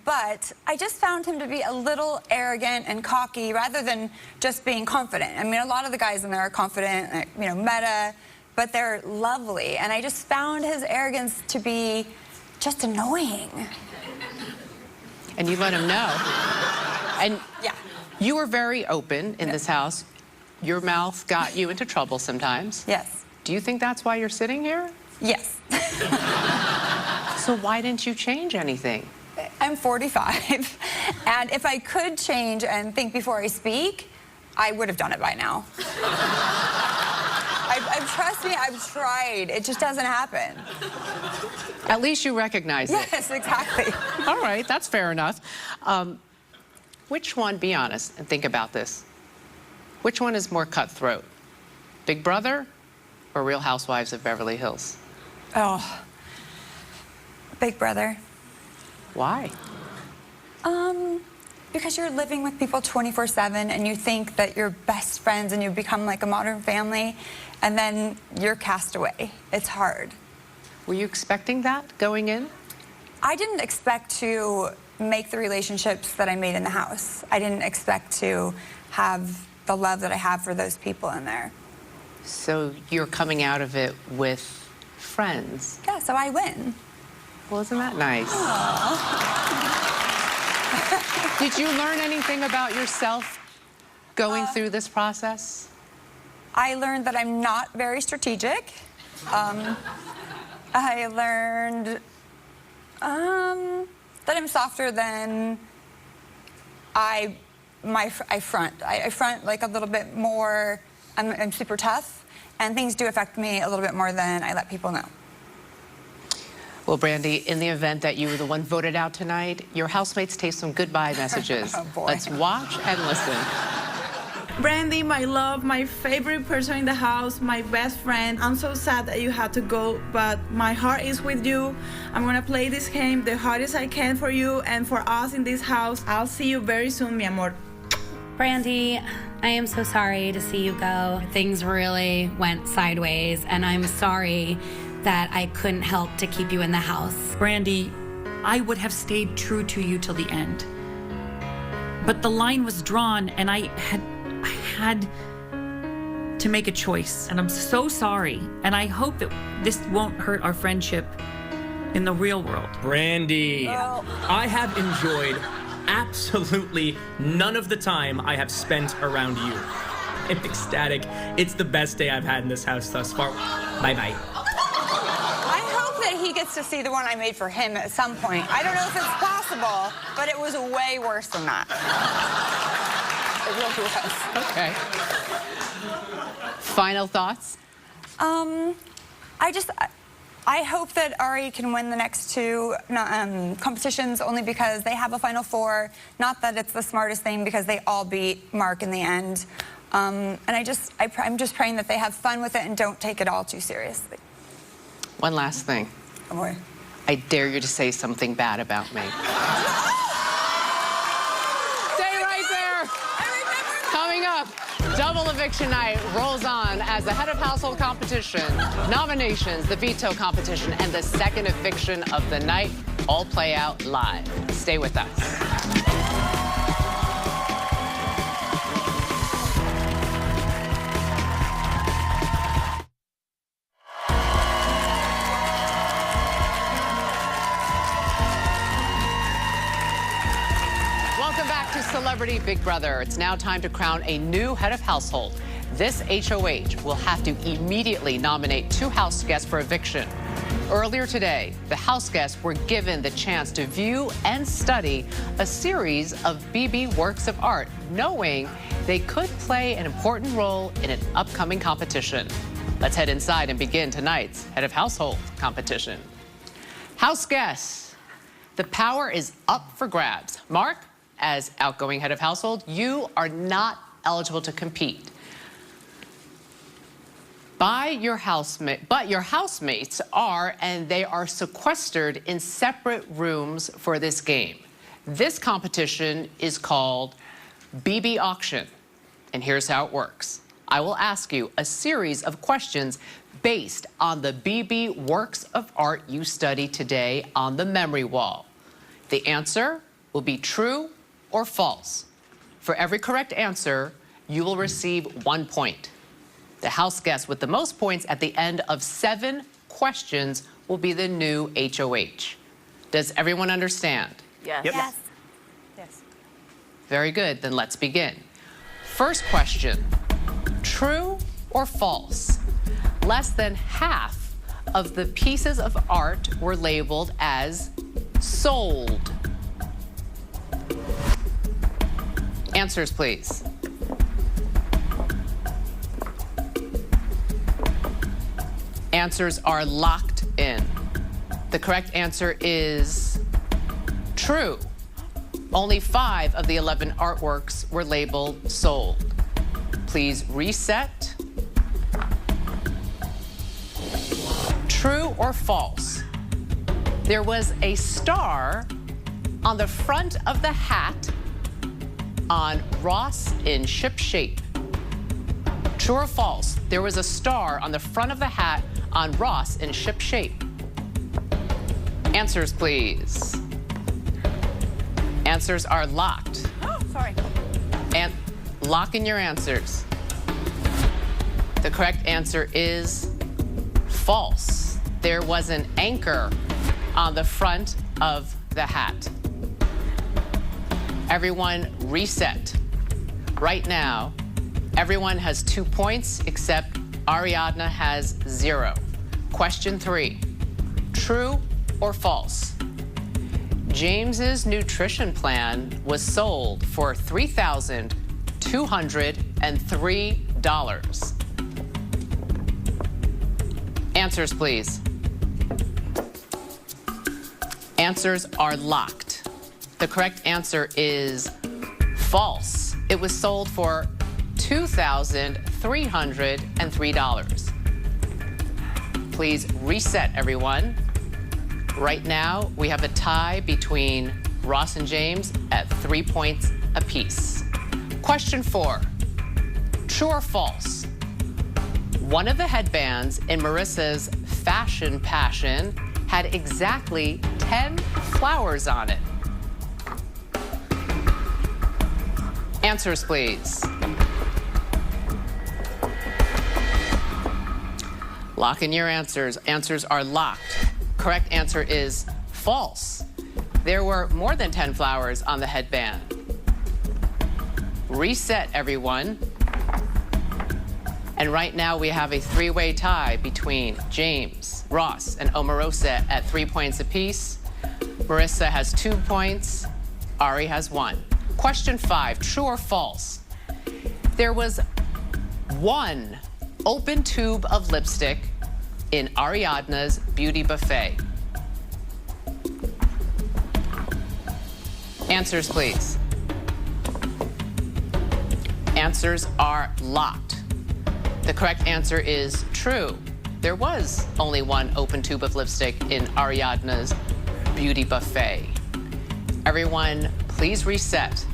but I just found him to be a little arrogant and cocky rather than just being confident. I mean, a lot of the guys in there are confident, you know, meta, but they're lovely. And I just found his arrogance to be just annoying. And you let him know. And yeah, you were very open in this house. Your mouth got you into trouble sometimes. Yes. Do you think that's why you're sitting here? Yes. So why didn't you change anything? I'm 45, and if I could change and think before I speak, I would have done it by now. Trust me, I've tried. It just doesn't happen. At least you recognize it. Yes, exactly. All right, that's fair enough. Which one, be honest and think about this, which one is more cutthroat? Big Brother or Real Housewives of Beverly Hills? Oh, Big Brother. Why? Because you're living with people 24/7 and you think that you're best friends and you become like a modern family, and then you're cast away. It's hard. Were you expecting that going in? I didn't expect to make the relationships that I made in the house. I didn't expect to have the love that I have for those people in there. So you're coming out of it with friends. Yeah, so I win. Well, isn't that nice? Did you learn anything about yourself going through this process? I learned that I'm not very strategic. I learned that I'm softer than I front. I front like a little bit more. I'm super tough, and things do affect me a little bit more than I let people know. Well, Brandi, in the event that you were the one voted out tonight, your housemates take some goodbye messages. Oh, boy. Let's watch and listen. Brandi, my love, my favorite person in the house, my best friend. I'm so sad that you had to go, but my heart is with you. I'm gonna play this game the hardest I can for you and for us in this house. I'll see you very soon, mi amor. Brandi, I am so sorry to see you go. Things really went sideways, and I'm sorry that I couldn't help to keep you in the house. Brandi, I would have stayed true to you till the end. But the line was drawn, and I had to make a choice, and I'm so sorry. And I hope that this won't hurt our friendship in the real world. Brandi, I have enjoyed absolutely none of the time I have spent around you. I'm ecstatic. It's the best day I've had in this house thus far. Bye-bye. I hope that he gets to see the one I made for him at some point. I don't know if it's possible, but it was way worse than that. It really was. Okay. Final thoughts? I hope that Ari can win the next two competitions only because they have a Final Four. Not that it's the smartest thing because they all beat Mark in the end. And I'm just praying that they have fun with it and don't take it all too seriously. One last thing. Oh boy. I dare you to say something bad about me. Stay right there. Coming up, double eviction night rolls on as the head of household competition, nominations, the veto competition, and the second eviction of the night all play out live. Stay with us. Welcome back to Celebrity Big Brother. It's now time to crown a new head of household. This HOH will have to immediately nominate 2 house guests for eviction. Earlier today, the house guests were given the chance to view and study a series of BB works of art, knowing they could play an important role in an upcoming competition. Let's head inside and begin tonight's head of household competition. House guests, the power is up for grabs. Mark, as outgoing head of household, you are not eligible to compete. But your housemates are, and they are sequestered in separate rooms for this game. This competition is called BB Auction, and here's how it works. I will ask you a series of questions based on the BB works of art you study today on the memory wall. The answer will be true or false. For every correct answer, you will receive 1 point. The house guest with the most points at the end of 7 questions will be the new HOH. Does everyone understand? Yes. Yep. Yes. Yes. Very good, then let's begin. First question, true or false? Less than half of the pieces of art were labeled as sold. Answers, please. Answers are locked in. The correct answer is true. Only 5 of the 11 artworks were labeled sold. Please reset. True or false? There was a star on the front of the hat on Ross in ship shape. True or false? There was a star on the front of the hat on Ross in ship shape. Answers, please. Answers are locked. Oh, sorry. And lock in your answers. The correct answer is false. There was an anchor on the front of the hat. Everyone reset. Right now, everyone has 2 points except Ariadna has 0. Question 3, true or false? James's nutrition plan was sold for $3,203. Answers, please. Answers are locked. The correct answer is false. It was sold for $2,303. Please reset, everyone. Right now, we have a tie between Ross and James at 3 points apiece. Question 4, true or false? One of the headbands in Marissa's fashion passion had exactly 10 flowers on it. Answers, please. Lock in your answers. Answers are locked. Correct answer is false. There were more than 10 flowers on the headband. Reset, everyone. And right now we have a 3-way tie between James, Ross, and Omarosa at 3 points apiece. Marissa has 2 points. Ari has 1. Question 5, true or false? There was 1 open tube of lipstick in Ariadna's beauty buffet. Answers, please. Answers are locked. The correct answer is true. There was only 1 open tube of lipstick in Ariadna's beauty buffet. Everyone, please reset.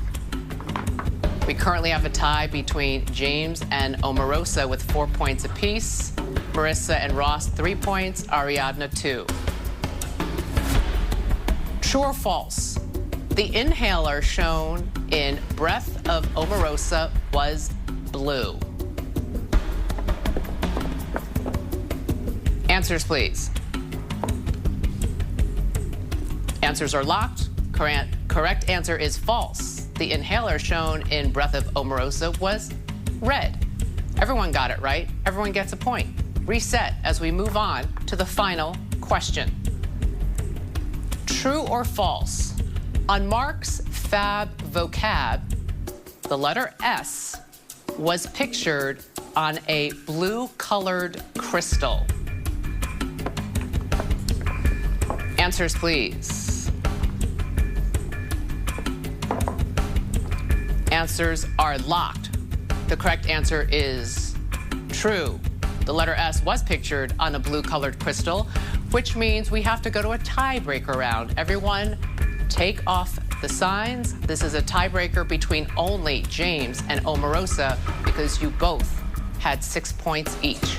We currently have a tie between James and Omarosa with 4 points apiece. Marissa and Ross, 3 points. Ariadna, 2. True or false? The inhaler shown in Breath of Omarosa was blue. Answers, please. Answers are locked. Correct answer is false. The inhaler shown in Breath of Omarosa was red. Everyone got it right. Everyone gets a point. Reset as we move on to the final question. True or false? On Mark's fab vocab, the letter S was pictured on a blue-colored crystal. Answers, please. Answers are locked. The correct answer is true. The letter S was pictured on a blue-colored crystal, which means we have to go to a tiebreaker round. Everyone, take off the signs. This is a tiebreaker between only James and Omarosa because you both had 6 points each.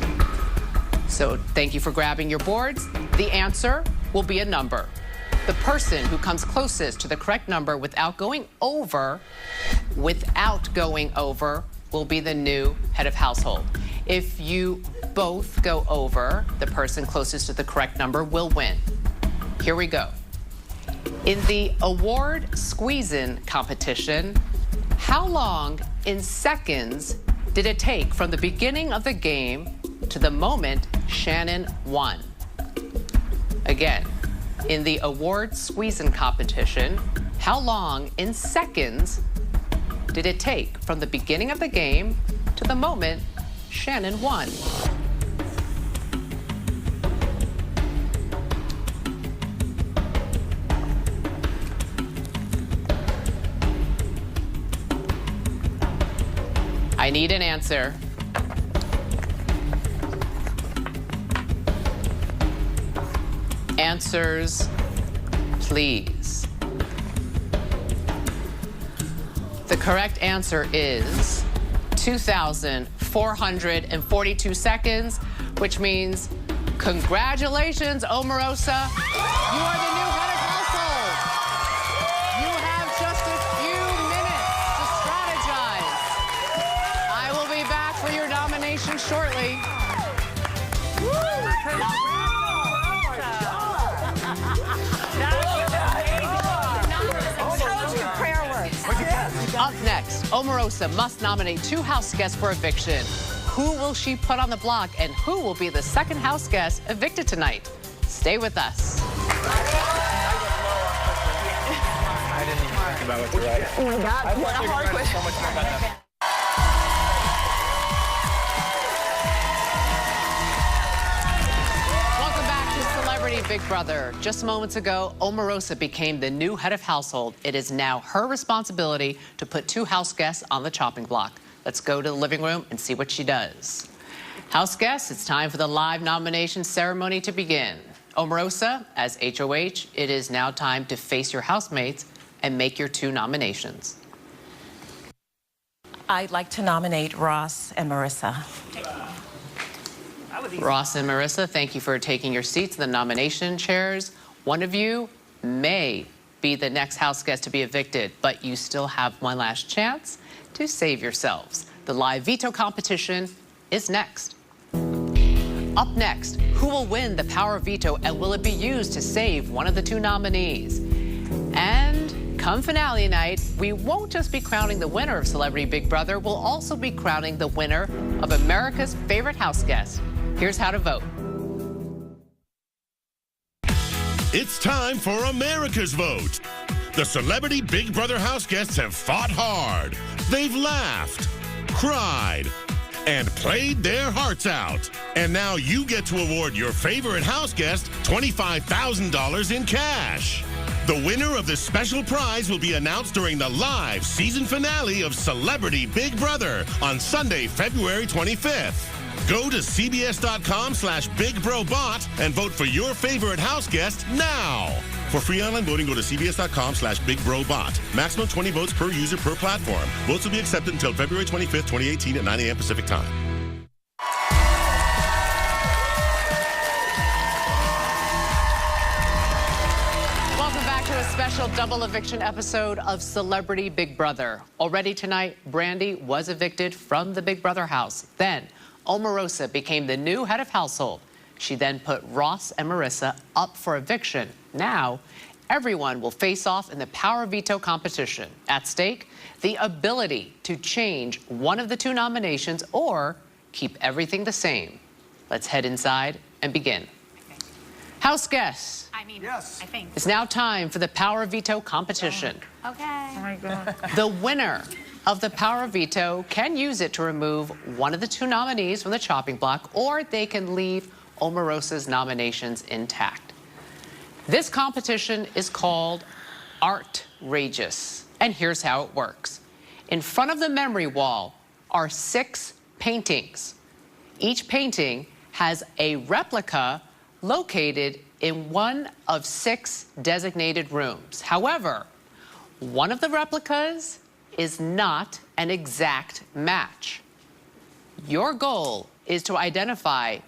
So thank you for grabbing your boards. The answer will be a number. The person who comes closest to the correct number without going over will be the new head of household. If you both go over, the person closest to the correct number will win. Here we go. In the award squeezin' competition, how long in seconds did it take from the beginning of the game to the moment Shannon won? Again, in the award squeezin' competition, how long in seconds did it take from the beginning of the game to the moment Shannon won? I need an answer. Answers, please. The correct answer is 2,442 seconds, which means congratulations, Omarosa. You are the new head of household. You have shortly. Up next, Omarosa must nominate 2 house guests for eviction. Who will she put on the block, and who will be the second house guest evicted tonight? Stay with us. I didn't even think about what to write. Oh my God, what a hard question. So much more about that. Welcome back to Celebrity Big Brother. Just moments ago, Omarosa became the new head of household. It is now her responsibility to put 2 house guests on the chopping block. Let's go to the living room and see what she does. House guests, it's time for the live nomination ceremony to begin. Omarosa, as HOH, it is now time to face your housemates and make your 2 nominations. I'd like to nominate Ross and Marissa. Ross and Marissa, thank you for taking your seats in the nomination chairs. One of you may be the next house guest to be evicted, but you still have one last chance to save yourselves. The live veto competition is next. Up next, who will win the power of veto, and will it be used to save one of the 2 nominees? And come finale night, we won't just be crowning the winner of Celebrity Big Brother, we'll also be crowning the winner of America's favorite house guest. Here's how to vote. It's time for America's vote. The Celebrity Big Brother house guests have fought hard. They've laughed, cried, and played their hearts out. And now you get to award your favorite house guest $25,000 in cash. The winner of the special prize will be announced during the live season finale of Celebrity Big Brother on Sunday, February 25th. Go to cbs.com/BigBroBot and vote for your favorite house guest now. For free online voting, go to cbs.com/BigBroBot. Maximum 20 votes per user per platform. Votes will be accepted until February 25th, 2018 at 9 a.m. Pacific Time. Welcome back to a special double eviction episode of Celebrity Big Brother. Already tonight, Brandi was evicted from the Big Brother house. Then, Omarosa became the new head of household. She then put Ross and Marissa up for eviction. Now, everyone will face off in the power veto competition. At stake, the ability to change one of the 2 nominations or keep everything the same. Let's head inside and begin. House guests. Yes. I think. It's now time for the power veto competition. Okay. Oh my God. The winner of the power veto can use it to remove one of the 2 nominees from the chopping block, or they can leave Omarosa's nominations intact. This competition is called Artrageous, and here's how it works. In front of the memory wall are 6 paintings. Each painting has a replica located in one of 6 designated rooms. However, one of the replicas is not an exact match. Your goal is to identify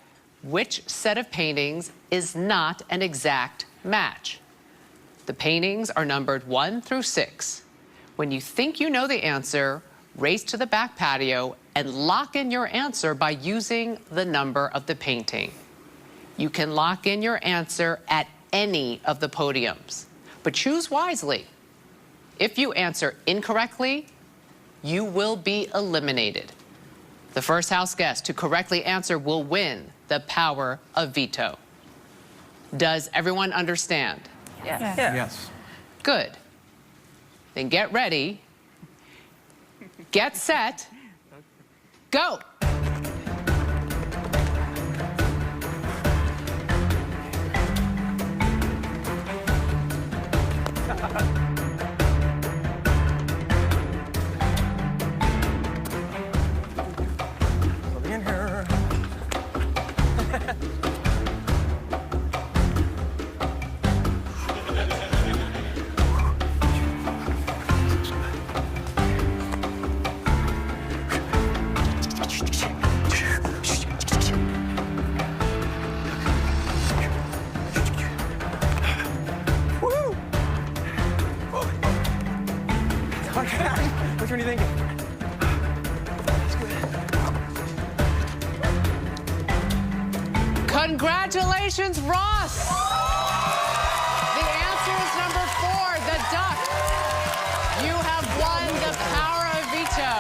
which set of paintings is not an exact match. The paintings are numbered 1 through 6. When you think you know the answer, race to the back patio and lock in your answer by using the number of the painting. You can lock in your answer at any of the podiums, but choose wisely. If you answer incorrectly, you will be eliminated. The first house guest to correctly answer will win the power of veto. Does everyone understand? Yes. Yes. Good. Then get ready, get set, go. In here. Which one are you thinking? That's good. Congratulations, Ross. The answer is number 4, the duck. You have won the power of veto.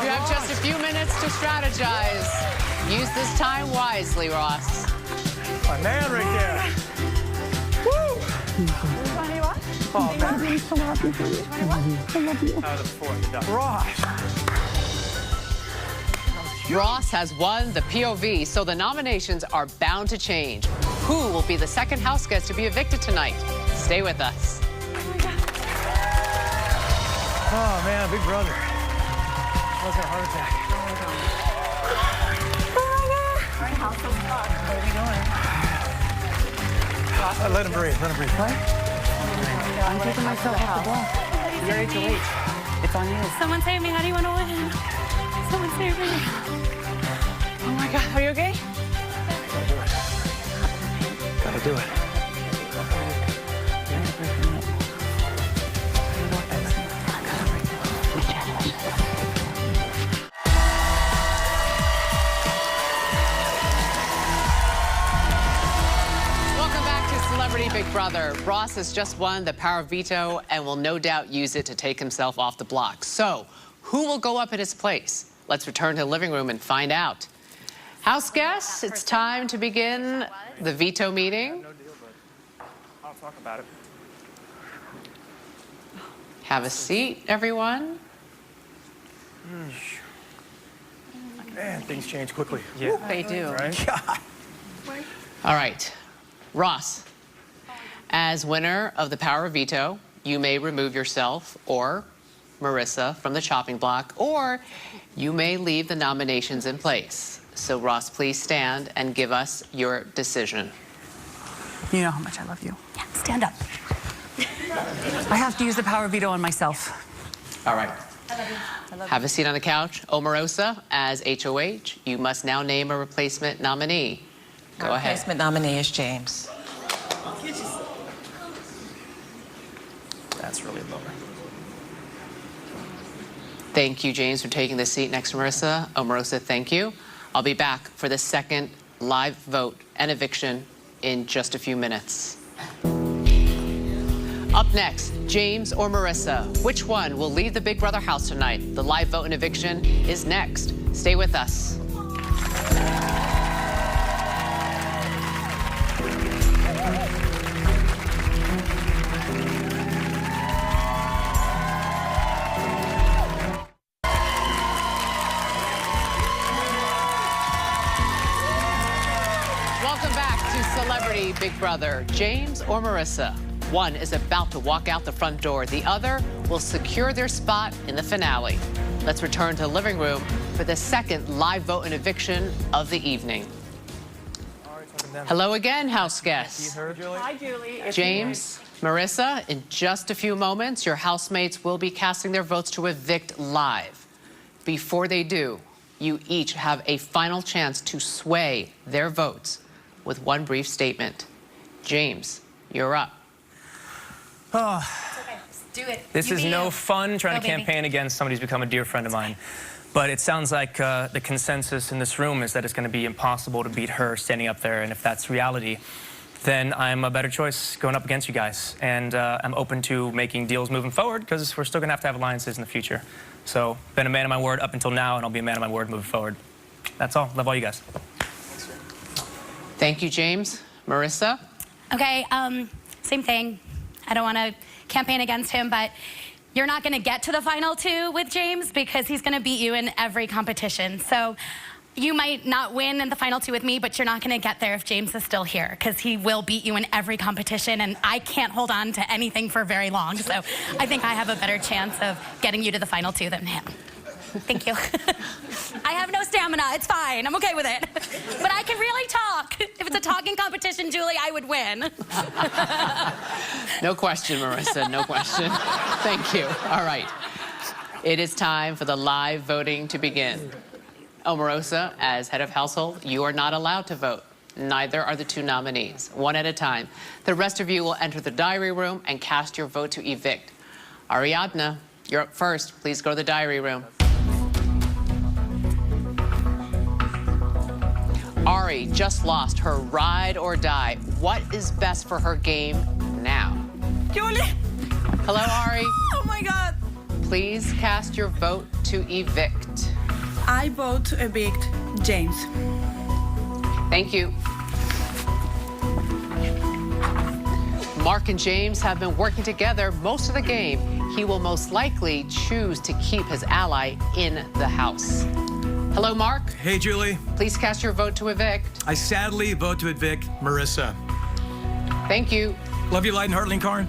You have just a few minutes to strategize. Use this time wisely, Ross. My man right there. Woo! Oh, man. I'm so happy for you. I love you. Out of the 4, the duck. Ross. Ross has won the POV, so the nominations are bound to change. Who will be the second house guest to be evicted tonight? Stay with us. Oh, man, big brother. That was a heart attack. Let him breathe. Let him breathe. What? I'm taking myself off the block. You're HOH. It's on you. Someone save me. How do you want to win? Someone save me. Oh my God, are you okay? Gotta do it. Welcome back to Celebrity Big Brother. Ross has just won the power of veto and will no doubt use it to take himself off the block. So, who will go up in his place? Let's return to the living room and find out. House guests, it's time to begin the veto meeting. No deal, but I'll talk about it. Have a seat, everyone. Man, things change quickly. Yeah. They do. Right? All right. Ross, as winner of the power of veto, you may remove yourself or Marissa from the chopping block, or you may leave the nominations in place. So, Ross, please stand and give us your decision. You know how much I love you. Yeah, stand up. I have to use the power of veto on myself. All right. Have a seat on the couch. Omarosa, as HOH, you must now name a replacement nominee. Go ahead. Replacement nominee is James. That's really lower. Thank you, James, for taking the seat next to Marissa. Omarosa, thank you. I'll be back for the second live vote and eviction in just a few minutes. Up next, James or Marissa. Which one will leave the Big Brother house tonight? The live vote and eviction is next. Stay with us. Welcome back to Celebrity Big Brother. James or Marissa? One is about to walk out the front door. The other will secure their spot in the finale. Let's return to the living room for the second live vote and eviction of the evening. Hello again, house guests. Hi, Julie. James, Marissa, in just a few moments, your housemates will be casting their votes to evict live. Before they do, you each have a final chance to sway their votes with one brief statement. James, you're up. Oh, Okay, just do it. this You is be no you. fun trying Go, to baby. campaign against somebody who's become a dear friend of mine. But it sounds like the consensus in this room is that it's going to be impossible to beat her standing up there. And if that's reality, then I'm a better choice going up against you guys. And I'm open to making deals moving forward because we're still going to have alliances in the future. So, been a man of my word up until now, and I'll be a man of my word moving forward. That's all. Love all you guys. Thank you, James. Marissa? Okay, same thing. I don't want to campaign against him, but you're not going to get to the final two with James because he's going to beat you in every competition. So you might not win in the final two with me, but you're not going to get there if James is still here because he will beat you in every competition, and I can't hold on to anything for very long. So I think I have a better chance of getting you to the final two than him. Thank you. I have no stamina. It's fine. I'm okay with it. But I can really talk. If it's a talking competition, Julie, I would win. No question, Marissa, no question. Thank you. All right. It is time for the live voting to begin. Omarosa, as head of household, you are not allowed to vote. Neither are the two nominees, one at a time. The rest of you will enter the diary room and cast your vote to evict. Ariadna, you're up first. Please go to the diary room. Ari, Ari just lost her ride or die. What is best for her game now? Julie! Hello, Ari. Oh my God! Please cast your vote to evict. I vote to evict James. Thank you. Mark and James have been working together most of the game. He will most likely choose to keep his ally in the house. Hello, Mark. Hey, Julie. Please cast your vote to evict. I sadly vote to evict Marissa. Thank you. Love you, Light and Heartling Karn.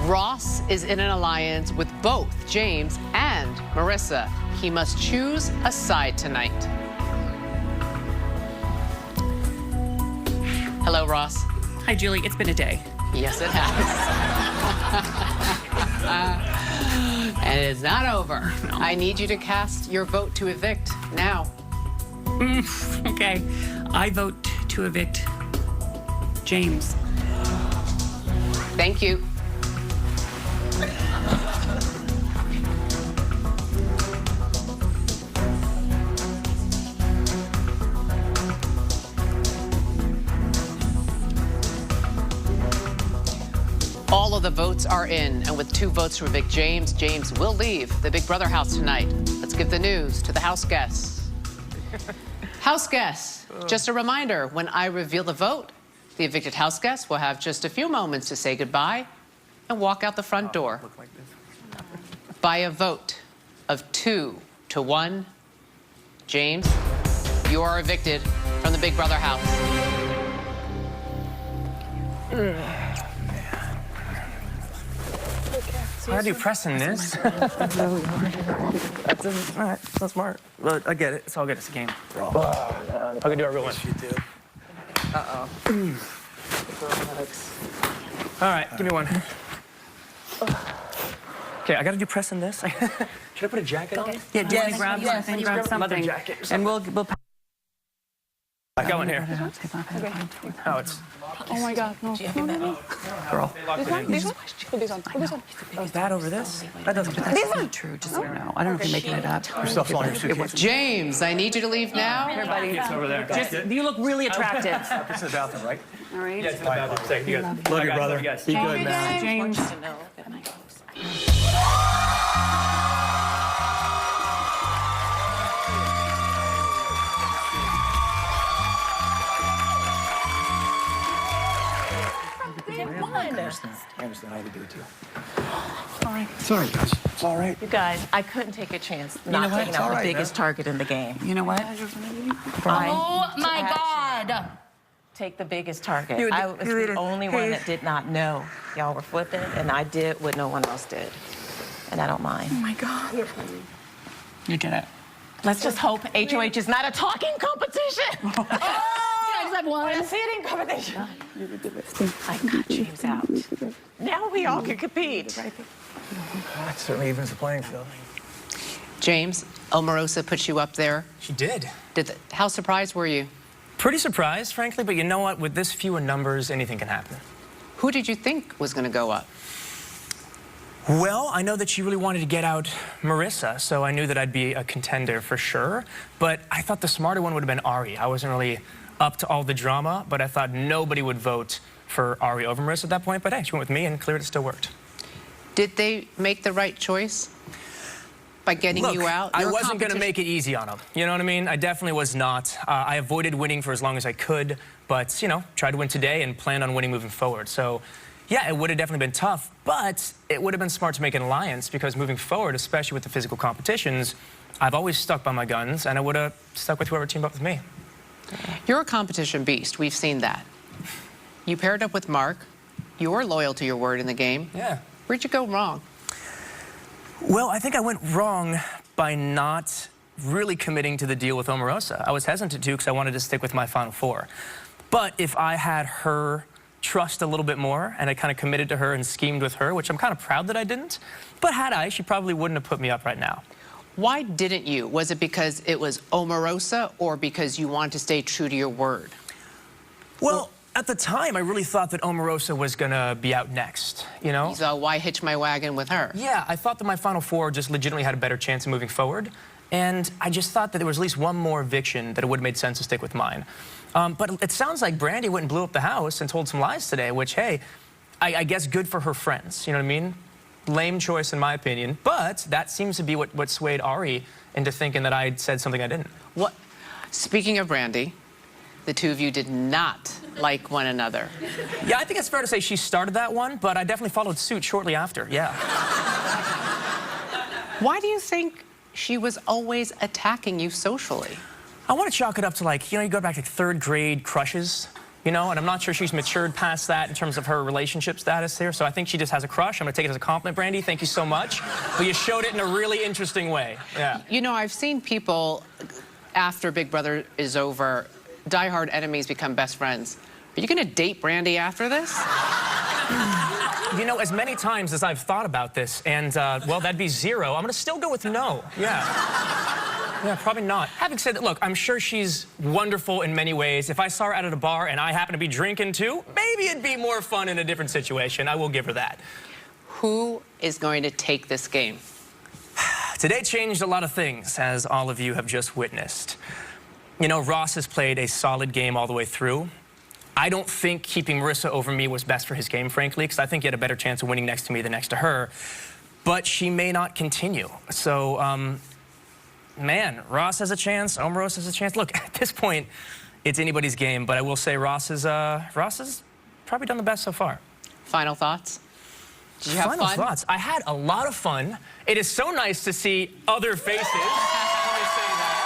Ross is in an alliance with both James and Marissa. He must choose a side tonight. Hello, Ross. Hi, Julie. It's been a day. Yes, it has. And it's not over. No. I need you to cast your vote to evict now. Okay. I vote to evict James. Thank you. All of the votes are in, and with 2 votes to evict James, James will leave the Big Brother house tonight. Let's give the news to the house guests. House guests, just a reminder, when I reveal the vote, the evicted house guests will have just a few moments to say goodbye and walk out the front door. By a vote of 2-1, James, you are evicted from the Big Brother house. Why are you pressing this? That's really hard. All right, that's not smart. But I get it. It's all good. It's a game. I can do a real one. You do. Uh-oh. All right, give me one. Okay, I gotta do pressing this. Should I put a jacket on? Yeah, do you want to grab something? Grab something. Jacket. And we'll I got one here. Oh, it's. Oh my God, no. Girl. This one? Put this on. Put this on. Oh, that over this? That doesn't. That's not true, just so you know. I don't know if you're making it up. Your stuff's all in your suitcase. James, I need you to leave now. Everybody, It's over there. you look really attractive. This is the bathroom, right? All right. Yeah, it's in the bathroom. Second, you guys. Love you, brother. Be good, man. James. I understand. I had to do it too. Sorry. Sorry, guys. It's all right. You guys, I couldn't take a chance not taking out the biggest target in the game. You know what? Oh my God. Take the biggest target. I was the only one that did not know y'all were flipping, and I did what no one else did. And I don't mind. Oh my God. You did it. Let's just hope HOH is not a talking competition. A sitting competition. I got James out. Now we all can compete. That certainly evens the playing field. James, Omarosa put you up there. She did. How surprised were you? Pretty surprised, frankly, but you know what? With this fewer numbers, anything can happen. Who did you think was going to go up? Well, I know that she really wanted to get out Marissa, so I knew that I'd be a contender for sure. But I thought the smarter one would have been Ari. I wasn't really up to all the drama, but I thought nobody would vote for Ari over Marissa at that point. But hey, she went with me, and clearly it still worked. Did they make the right choice by getting you out? I wasn't going to make it easy on them. You know what I mean? I definitely was not. I avoided winning for as long as I could, but, you know, tried to win today and planned on winning moving forward. So, yeah, it would have definitely been tough, but it would have been smart to make an alliance because moving forward, especially with the physical competitions, I've always stuck by my guns, and I would have stuck with whoever teamed up with me. You're a competition beast. We've seen that. You paired up with Mark. You were loyal to your word in the game. Yeah. Where'd you go wrong? Well, I think I went wrong by not really committing to the deal with Omarosa. I was hesitant to because I wanted to stick with my Final Four. But if I had her trust a little bit more and I kind of committed to her and schemed with her, which I'm kind of proud that I didn't, but had I, she probably wouldn't have put me up right now. Why didn't you? Was it because it was Omarosa or because you wanted to stay true to your word? Well, at the time, I really thought that Omarosa was going to be out next, you know? So why hitch my wagon with her? Yeah, I thought that my Final Four just legitimately had a better chance of moving forward. And I just thought that there was at least one more eviction that it would have made sense to stick with mine. But it sounds like Brandi went and blew up the house and told some lies today, which, hey, I guess good for her friends, you know what I mean? Lame choice in my opinion, but that seems to be what swayed Ari into thinking that I said something I didn't. What? Speaking of Brandi, the two of you did not like one another. Yeah, I think it's fair to say she started that one, but I definitely followed suit shortly after, yeah. Why do you think she was always attacking you socially? I want to chalk it up to, like, you go back to 3rd grade crushes, and I'm not sure she's matured past that in terms of her relationship status here, so I think she just has a crush. I'm going to take it as a compliment, Brandi. Thank you so much. But you showed it in a really interesting way, yeah. I've seen people, after Big Brother is over, diehard enemies become best friends. Are you going to date Brandi after this? As many times as I've thought about this, and, well, that'd be 0, I'm going to still go with no, yeah. Yeah, probably not. Having said that, look, I'm sure she's wonderful in many ways. If I saw her out at a bar and I happen to be drinking too, maybe it'd be more fun in a different situation. I will give her that. Who is going to take this game? Today changed a lot of things, as all of you have just witnessed. Ross has played a solid game all the way through. I don't think keeping Marissa over me was best for his game, frankly, because I think he had a better chance of winning next to me than next to her. But she may not continue. So, man, Ross has a chance, Omarosa has a chance. Look, at this point, it's anybody's game, but I will say Ross has probably done the best so far. Final thoughts? Did you have Final fun? thoughts. I had a lot of fun. It is so nice to see other faces. I always say that.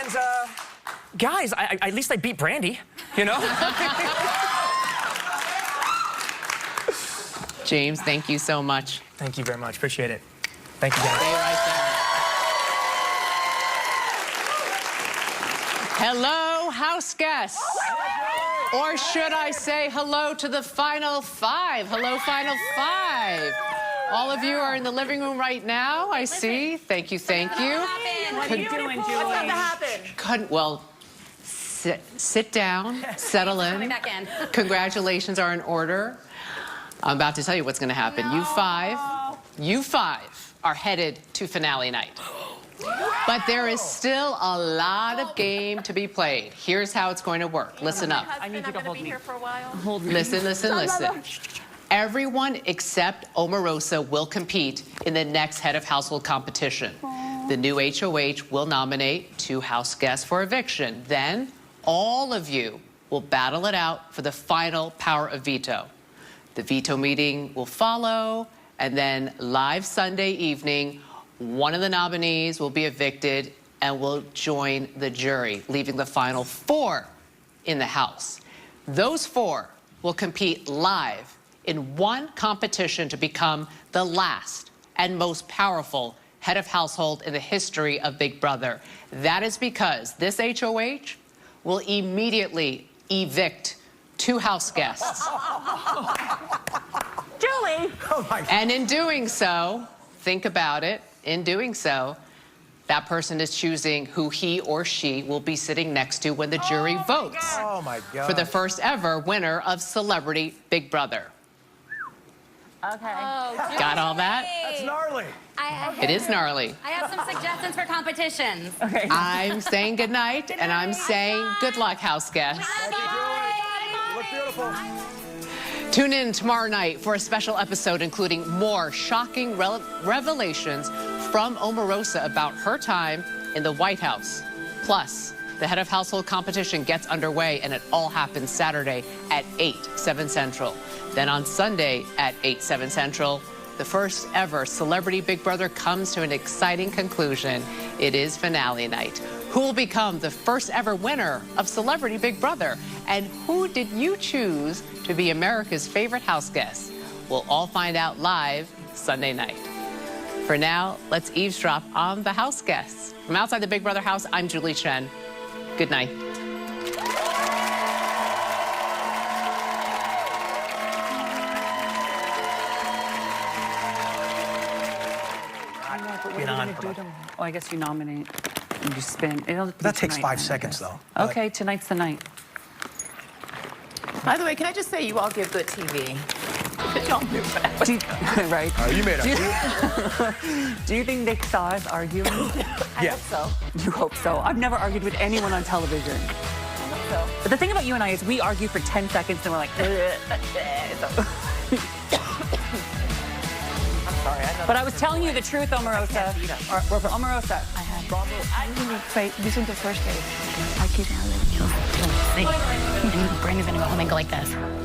And, guys, at least I beat Brandi, James, thank you so much. Thank you very much. Appreciate it. Thank you, guys. Stay right there. Hello, house guests. Or should I say hello to the Final Five? Hello, Final Five. All of you are in the living room right now, I see. Thank you, thank you. What are you doing, Julie? What's about to happen? Well, sit down, settle in. Coming back in. Congratulations are in order. I'm about to tell you what's going to happen. You five are headed to finale night. But there is still a lot of game to be played. Here's how it's going to work. Listen up. I need you to hold me. Here for a while. Hold me. Listen. Everyone except Omarosa will compete in the next head of household competition. The new HOH will nominate 2 house guests for eviction. Then all of you will battle it out for the final power of veto. The veto meeting will follow, and then live Sunday evening, one of the nominees will be evicted and will join the jury, leaving the final 4 in the house. Those 4 will compete live in one competition to become the last and most powerful head of household in the history of Big Brother. That is because this HOH will immediately evict 2 house guests. Julie! Oh my God. And in doing so, think about it, in doing so, that person is choosing who he or she will be sitting next to when the jury votes Oh my God. for the first ever winner of Celebrity Big Brother. Okay. Got all that? That's gnarly. It is gnarly. I have some suggestions for competitions. Okay. I'm saying good night, and I'm saying good luck, house guests. You look beautiful. Tune in tomorrow night for a special episode including more shocking revelations from Omarosa about her time in the White House. Plus, the head of household competition gets underway, and it all happens Saturday at 8, 7 Central. Then on Sunday at 8, 7 Central, the first ever Celebrity Big Brother comes to an exciting conclusion. It is finale night. Who will become the first ever winner of Celebrity Big Brother? And who did you choose to be America's favorite house guest? We'll all find out live Sunday night. For now, let's eavesdrop on the house guests. From outside the Big Brother house, I'm Julie Chen. Good night. Oh, I guess you nominate and you spin. That takes 5 seconds, though. Okay, tonight's the night. By the way, can I just say you all give good TV? Right? You made up. Do you think Nick saw us arguing? Yeah. So. You hope so. I've never argued with anyone on television. But the thing about you and I is we argue for 10 seconds and we're like, But I was telling you the truth, Omarosa. Omarosa. This is the first day. I keep on And Brandon's gonna go home and go like this.